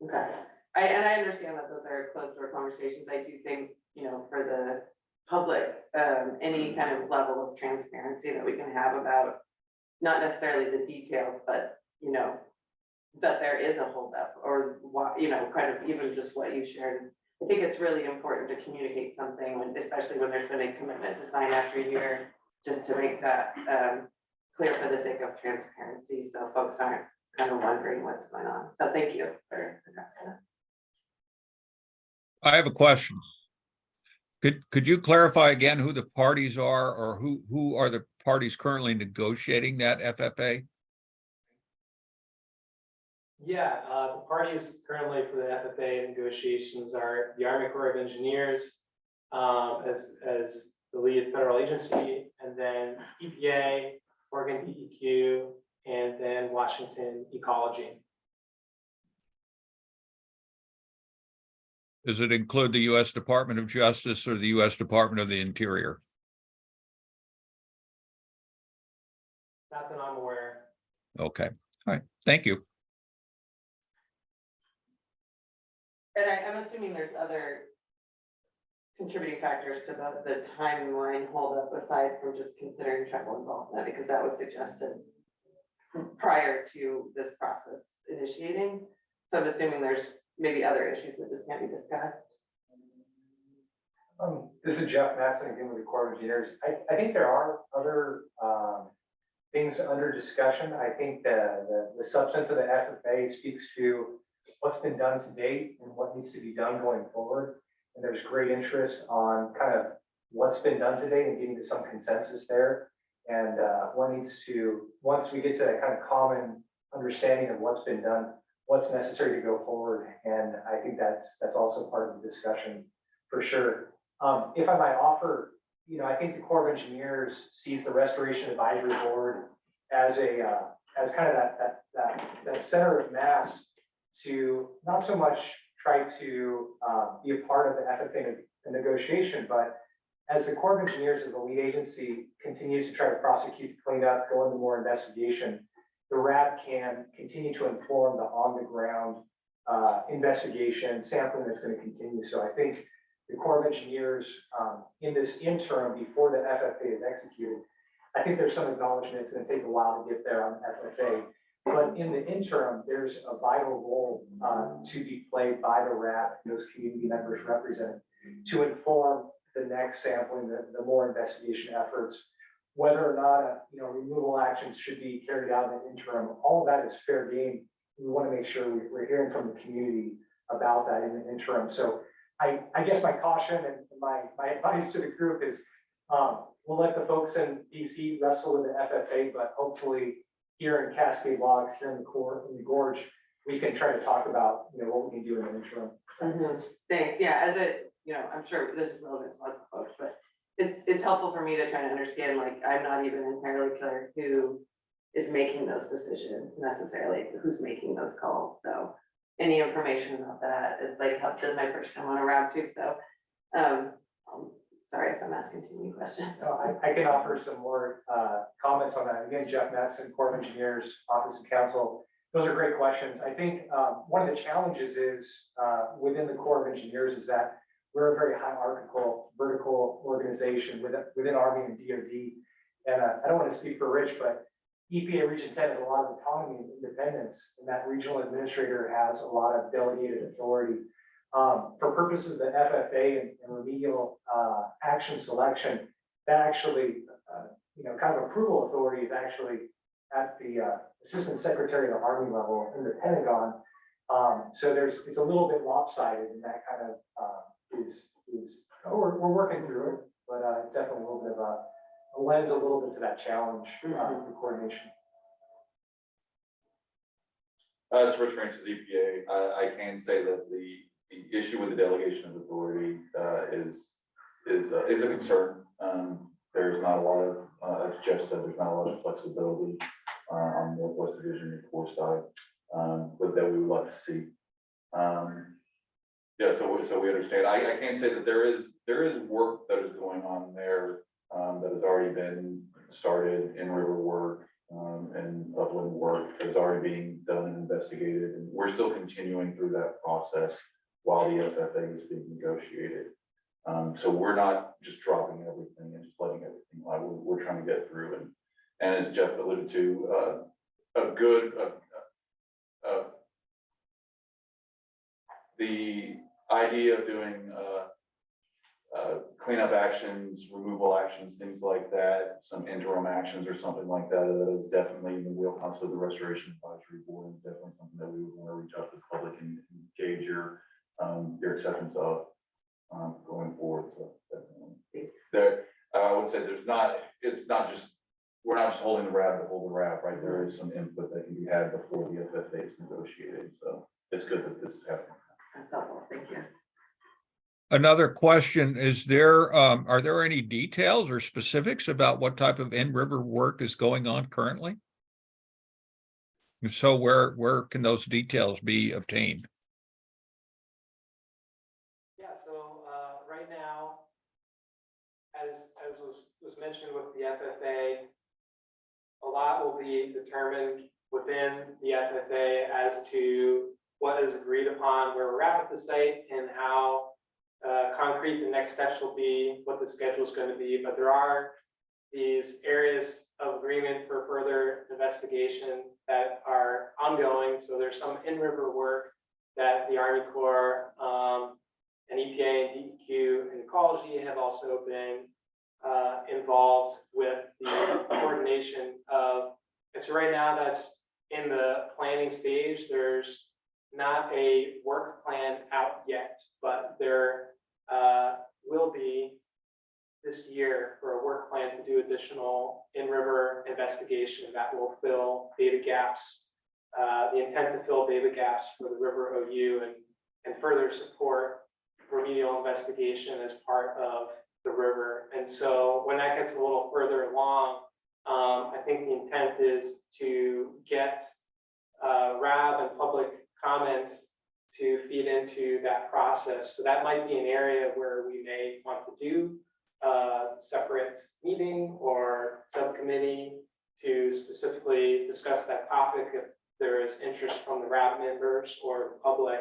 Okay, and I understand that those are closed door conversations. I do think, you know, for the public, any kind of level of transparency that we can have about not necessarily the details, but, you know, that there is a holdup or what, you know, kind of even just what you shared. I think it's really important to communicate something, when, especially when there's been a commitment to sign after a year, just to make that clear for the sake of transparency, so folks aren't kind of wondering what's going on. So thank you for addressing that. I have a question. Could you clarify again who the parties are, or who are the parties currently negotiating that FFA? Yeah, the parties currently for the FFA negotiations are the Army Corps of Engineers as the lead federal agency, and then EPA, Oregon DEQ, and then Washington Ecology. Does it include the U.S. Department of Justice or the U.S. Department of the Interior? Not that I'm aware. Okay, all right, thank you. And I'm assuming there's other contributing factors to the timeline holdup aside from just considering tribal involvement, because that was suggested prior to this process initiating. So I'm assuming there's maybe other issues that just can't be discussed. This is Jeff Matson again with the Corps of Engineers. I think there are other things under discussion. I think the substance of the FFA speaks to what's been done to date and what needs to be done going forward. And there's great interest on kind of what's been done to date and getting to some consensus there. And what needs to, once we get to that kind of common understanding of what's been done, what's necessary to go forward. And I think that's also part of the discussion for sure. If I might offer, you know, I think the Corps of Engineers sees the Restoration Advisory Board as a as kind of that center of mass to not so much try to be a part of the FFA negotiation, but as the Corps of Engineers as the lead agency continues to try to prosecute, clean up, go into more investigation, the RAB can continue to inform the on-the-ground investigation, sampling that's going to continue. So I think the Corps of Engineers in this interim before the FFA is executed, I think there's some acknowledgement it's going to take a while to get there on FFA. But in the interim, there's a vital role to be played by the RAB and those community members represented to inform the next sampling, the more investigation efforts, whether or not removal actions should be carried out in the interim. All of that is fair game. We want to make sure we're hearing from the community about that in the interim. So I guess my caution and my advice to the group is we'll let the folks in DC wrestle with the FFA, but hopefully here in Cascade Logs, here in the Gorge, we can try to talk about what we can do in the interim. Thanks. Yeah, as I'm sure this is relevant to lots of folks, but it's helpful for me to try to understand, like, I'm not even entirely clear who is making those decisions necessarily, who's making those calls. So any information about that is like, this is my first time on a RAB too. So sorry if I'm asking too many questions. No, I can offer some more comments on that. Again, Jeff Matson, Corps of Engineers, Office of Counsel. Those are great questions. I think one of the challenges is within the Corps of Engineers is that we're a very hierarchical, vertical organization within Army and DoD. And I don't want to speak for Rich, but EPA Region 10 has a lot of autonomy and independence, and that regional administrator has a lot of delegated authority. For purposes of the FFA and remedial action selection, that actually kind of approval authority is actually at the Assistant Secretary of the Army level in the Pentagon. So it's a little bit lopsided, and that kind of we're working through it, but it's definitely a little bit of a lens a little bit to that challenge for coordination. It's Rich Francis, EPA. I can say that the issue with the delegation of authority is a concern. There's not a lot of, as Jeff said, there's not a lot of flexibility on Northwest Division and Corps side, but that we would like to see. Yeah, so we understand. I can say that there is work that is going on there that has already been started, in river work and upland work that is already being done and investigated, and we're still continuing through that process while the FFA is being negotiated. So we're not just dropping everything and just letting everything lie. We're trying to get through, and as Jeff alluded to, the idea of doing cleanup actions, removal actions, things like that, some interim actions or something like that, that is definitely in the wheelhouse of the Restoration Advisory Board, and definitely something that we would want to reach out to the public and gauge your acceptance of going forward. So definitely there, I would say it's not just, we're not just holding the RAB to hold the RAB, right? There is some input that can be had before the FFA is negotiated. So it's good that this is happening. That's helpful, thank you. Another question, are there any details or specifics about what type of in-river work is going on currently? If so, where can those details be obtained? Yeah, so right now, as was mentioned with the FFA, a lot will be determined within the FFA as to what is agreed upon, where we're at with the site, and how concrete the next steps will be, what the schedule is going to be. But there are these areas of agreement for further investigation that are ongoing. So there's some in-river work that the Army Corps and EPA and DEQ and ecology have also been involved with the coordination of. And so right now that's in the planning stage. There's not a work plan out yet, but there will be this year for a work plan to do additional in-river investigation that will fill data gaps. The intent to fill data gaps for the River OU and further support remedial investigation as part of the river. And so when that gets a little further along, I think the intent is to get RAB and public comments to feed into that process. So that might be an area where we may want to do a separate meeting or subcommittee to specifically discuss that topic if there is interest from the RAB members or the public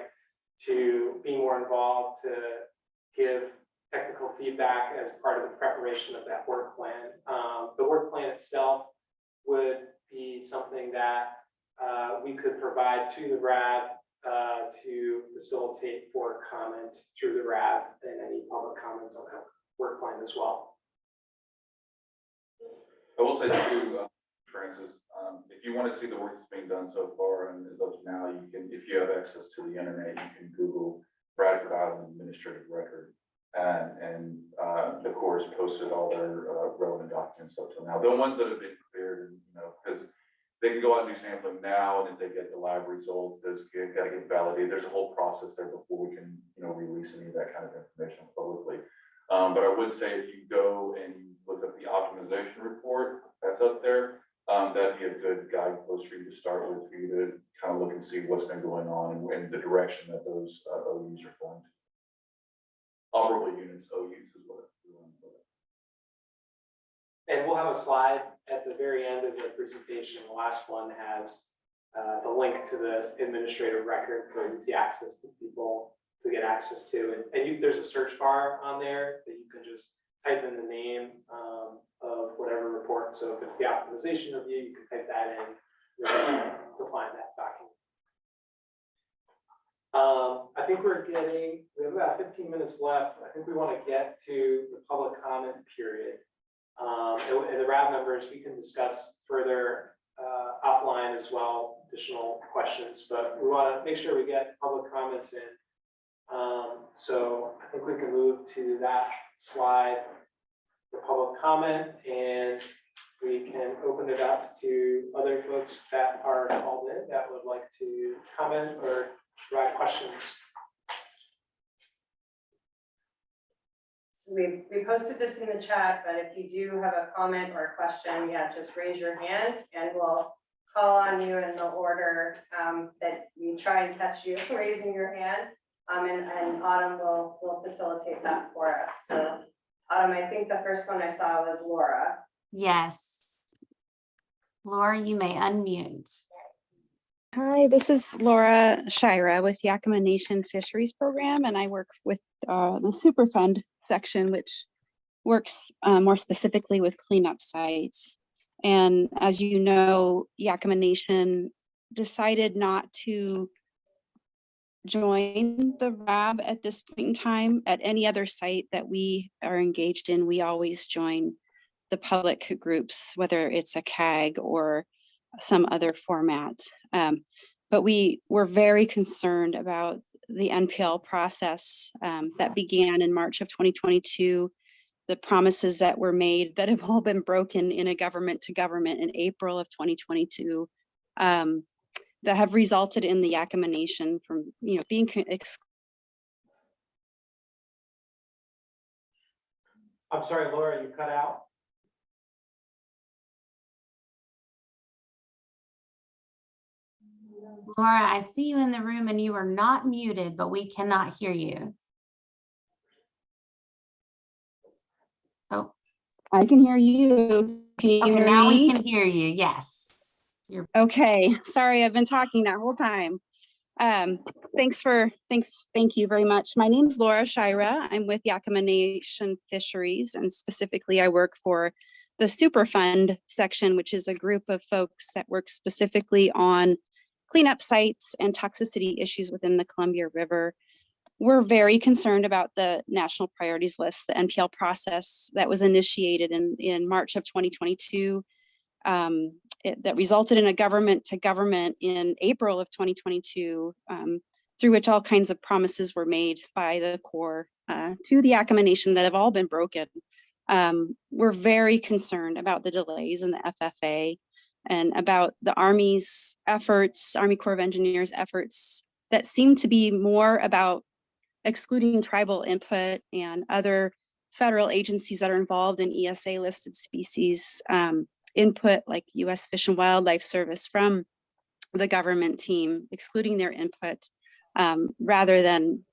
to be more involved, to give technical feedback as part of the preparation of that work plan. The work plan itself would be something that we could provide to the RAB to facilitate for comments through the RAB and any public comments on that work plan as well. I will say too, Francis, if you want to see the work that's being done so far and as of now, you can, if you have access to the internet, you can Google Bradford Island Administrative Record, and the Corps has posted all their relevant documents up till now. The ones that have been prepared, because they can go out and do sampling now, and if they get the lab results, those got to get validated. There's a whole process there before we can, release any of that kind of information publicly. But I would say if you go and you look at the optimization report that's up there, that'd be a good guidepost for you to start with, for you to kind of look and see what's been going on and the direction that those OUs are going to. Operable units, OUs is what we want to put. And we'll have a slide at the very end of the presentation. The last one has the link to the administrative record for easy access to people to get access to. And there's a search bar on there that you can just type in the name of whatever report. So if it's the optimization review, you can type that in to find that document. I think we have about 15 minutes left. I think we want to get to the public comment period. And the RAB members, we can discuss further offline as well, additional questions, but we want to make sure we get public comments in. So I think we can move to that slide for public comment, and we can open it up to other folks that are called in that would like to comment or provide questions. So we posted this in the chat, but if you do have a comment or a question, yeah, just raise your hand and we'll call on you in the order that we try and catch you raising your hand. And Autumn will facilitate that for us. So Autumn, I think the first one I saw was Laura. Yes. Laura, you may unmute. Hi, this is Laura Shira with Yakima Nation Fisheries Program, and I work with the Superfund section, which works more specifically with cleanup sites. And as you know, Yakima Nation decided not to join the RAB at this point in time. At any other site that we are engaged in, we always join the public groups, whether it's a CAG or some other format. But we were very concerned about the NPL process that began in March of 2022, the promises that were made that have all been broken in a government to government in April of 2022, that have resulted in the Yakima Nation from, being I'm sorry, Laura, you cut out. Laura, I see you in the room and you are not muted, but we cannot hear you. Oh, I can hear you. Can you okay, hear now we me? can hear you. Yes. Okay, sorry, I've been talking that whole time. Thank you very much. My name is Laura Shira. I'm with Yakima Nation Fisheries, and specifically I work for the Superfund section, which is a group of folks that work specifically on cleanup sites and toxicity issues within the Columbia River. We're very concerned about the national priorities list, the NPL process that was initiated in March of 2022. That resulted in a government to government in April of 2022, through which all kinds of promises were made by the Corps to the Yakima Nation that have all been broken. We're very concerned about the delays in the FFA and about the Army's efforts, Army Corps of Engineers efforts that seem to be more about excluding tribal input and other federal agencies that are involved in ESA listed species input, like U.S. Fish and Wildlife Service, from the government team, excluding their input, rather than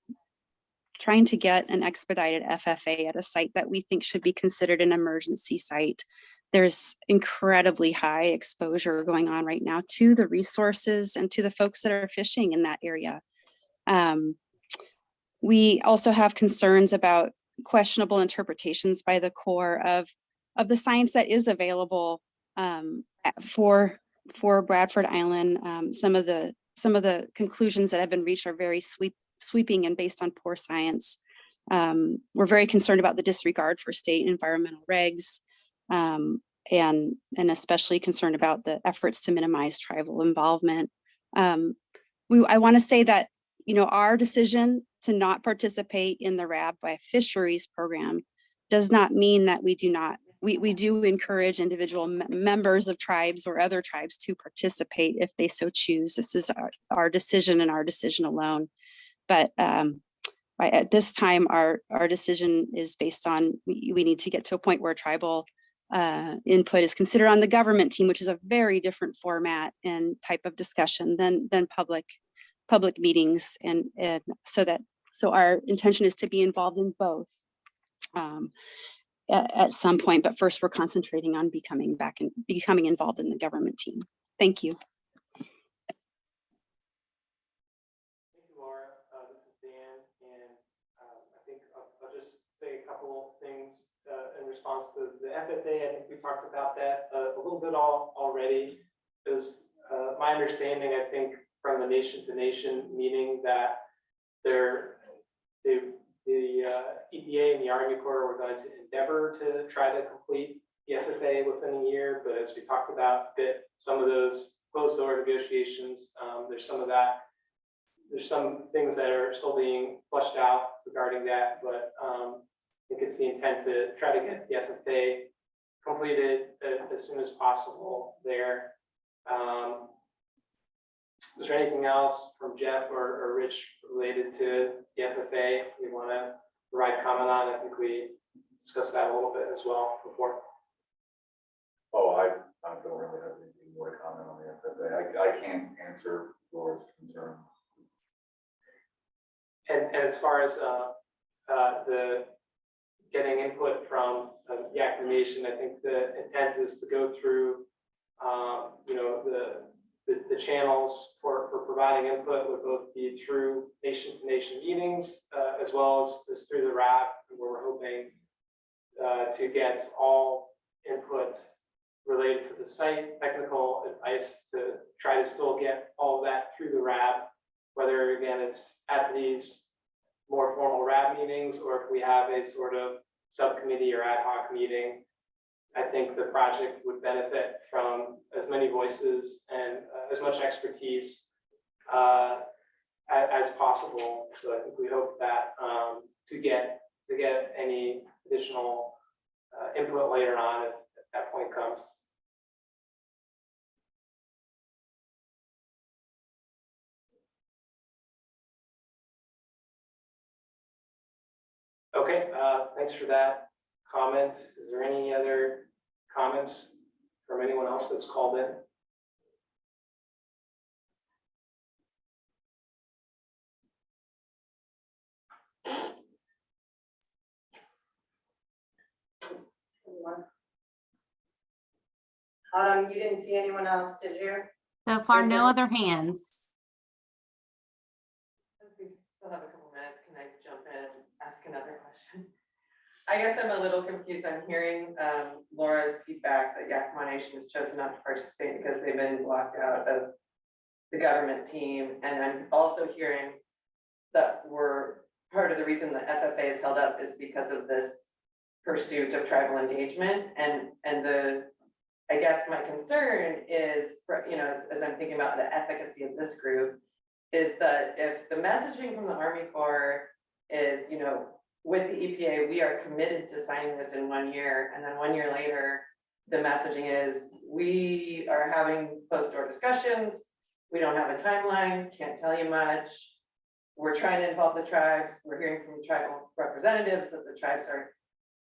trying to get an expedited FFA at a site that we think should be considered an emergency site. There's incredibly high exposure going on right now to the resources and to the folks that are fishing in that area. We also have concerns about questionable interpretations by the Corps of the science that is available for Bradford Island. Some of the conclusions that have been reached are very sweeping and based on poor science. We're very concerned about the disregard for state environmental regs, and especially concerned about the efforts to minimize tribal involvement. I want to say that, our decision to not participate in the RAB by fisheries program does not mean that we do encourage individual members of tribes or other tribes to participate if they so choose. This is our decision and our decision alone. But at this time, our decision is based on, we need to get to a point where tribal input is considered on the government team, which is a very different format and type of discussion than public meetings. And so our intention is to be involved in both at some point, but first we're concentrating on becoming involved in the government team. Thank you. Thank you, Laura. This is Dan, and I think I'll just say a couple things in response to the FFA. I think we talked about that a little bit already. Because my understanding, I think, from the nation to nation meeting, that the EPA and the Army Corps were going to endeavor to try to complete the FFA within a year, but as we talked about, that some of those closed door negotiations, there's some of that. There's some things that are still being flushed out regarding that, but I think it's the intent to try to get the FFA completed as soon as possible there. Is there anything else from Jeff or Rich related to the FFA we want to provide comment on? I think we discussed that a little bit as well before. Oh, I don't really have anything more to comment on the FFA. I can't answer Laura's concern. And as far as the getting input from the Yakima Nation, I think the intent is to go through, you know, the channels for providing input would both be through nation-to-nation meetings, as well as through the RAB, where we're hoping to get all input related to the site, technical advice, to try to still get all of that through the RAB, whether again it's at these more formal RAB meetings or if we have a sort of subcommittee or ad hoc meeting. I think the project would benefit from as many voices and as much expertise as possible. So I think we hope that to get any additional input later on if that point comes. Okay, thanks for that comment. Is there any other comments from anyone else that's called in? You didn't see anyone else, did you? So far, Is no there- other hands. Since we still have a couple minutes, can I jump in and ask another question? I guess I'm a little confused. I'm hearing Laura's feedback that Yakima Nation has chosen not to participate because they've been blocked out of the government team. And I'm also hearing that we're, part of the reason the FFA is held up is because of this pursuit of tribal engagement. And I guess my concern is, you know, as I'm thinking about the efficacy of this group, is that if the messaging from the Army Corps is, you know, with the EPA, we are committed to signing this in 1 year, and then 1 year later, the messaging is, we are having closed door discussions, we don't have a timeline, can't tell you much, we're trying to involve the tribes, we're hearing from the tribal representatives that the tribes are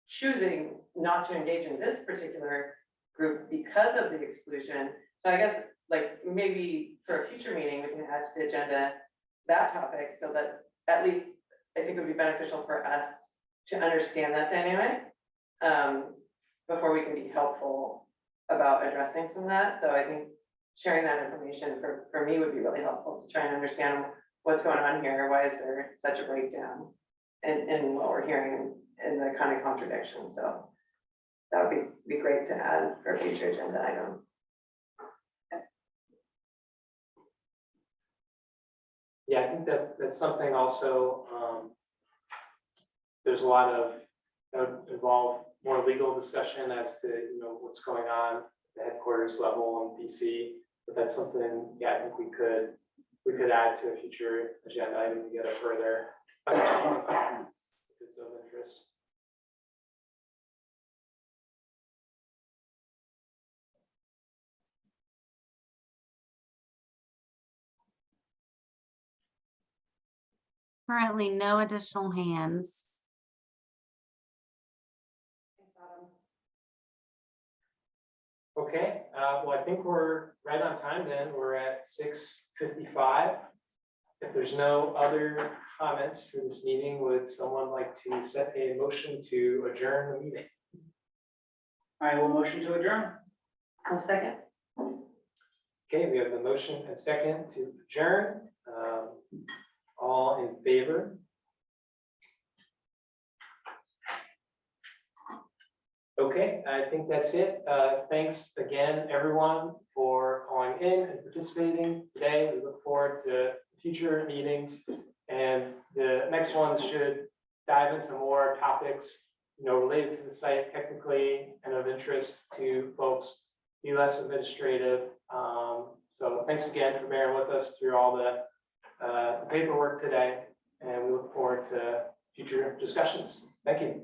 choosing not to engage in this particular group because of the exclusion. So I guess, like, maybe for a future meeting, we can add to the agenda that topic so that at least I think it would be beneficial for us to understand that dynamic before we can be helpful about addressing some of that. So I think sharing that information for me would be really helpful to try and understand what's going on here. Why is there such a breakdown in what we're hearing and the kind of contradiction? So that would be great to add for a future agenda item. Yeah, I think that's something also, there's a lot of, that would involve more legal discussion as to, you know, what's going on at the headquarters level in DC. But that's something, yeah, I think we could add to a future agenda item to get a further understanding if it's of interest. Currently, no additional hands. Okay, well, I think we're right on time then. We're at 6:55. If there's no other comments for this meeting, would someone like to set a motion to adjourn the meeting? I will motion to adjourn. I'll second. Okay, we have the motion and second to adjourn. All in favor? Okay, I think that's it. Thanks again, everyone, for calling in and participating today. We look forward to future meetings, and the next ones should dive into more topics related to the site technically and of interest to folks, be less administrative. So thanks again for bearing with us through all the paperwork today, and we look forward to future discussions. Thank you.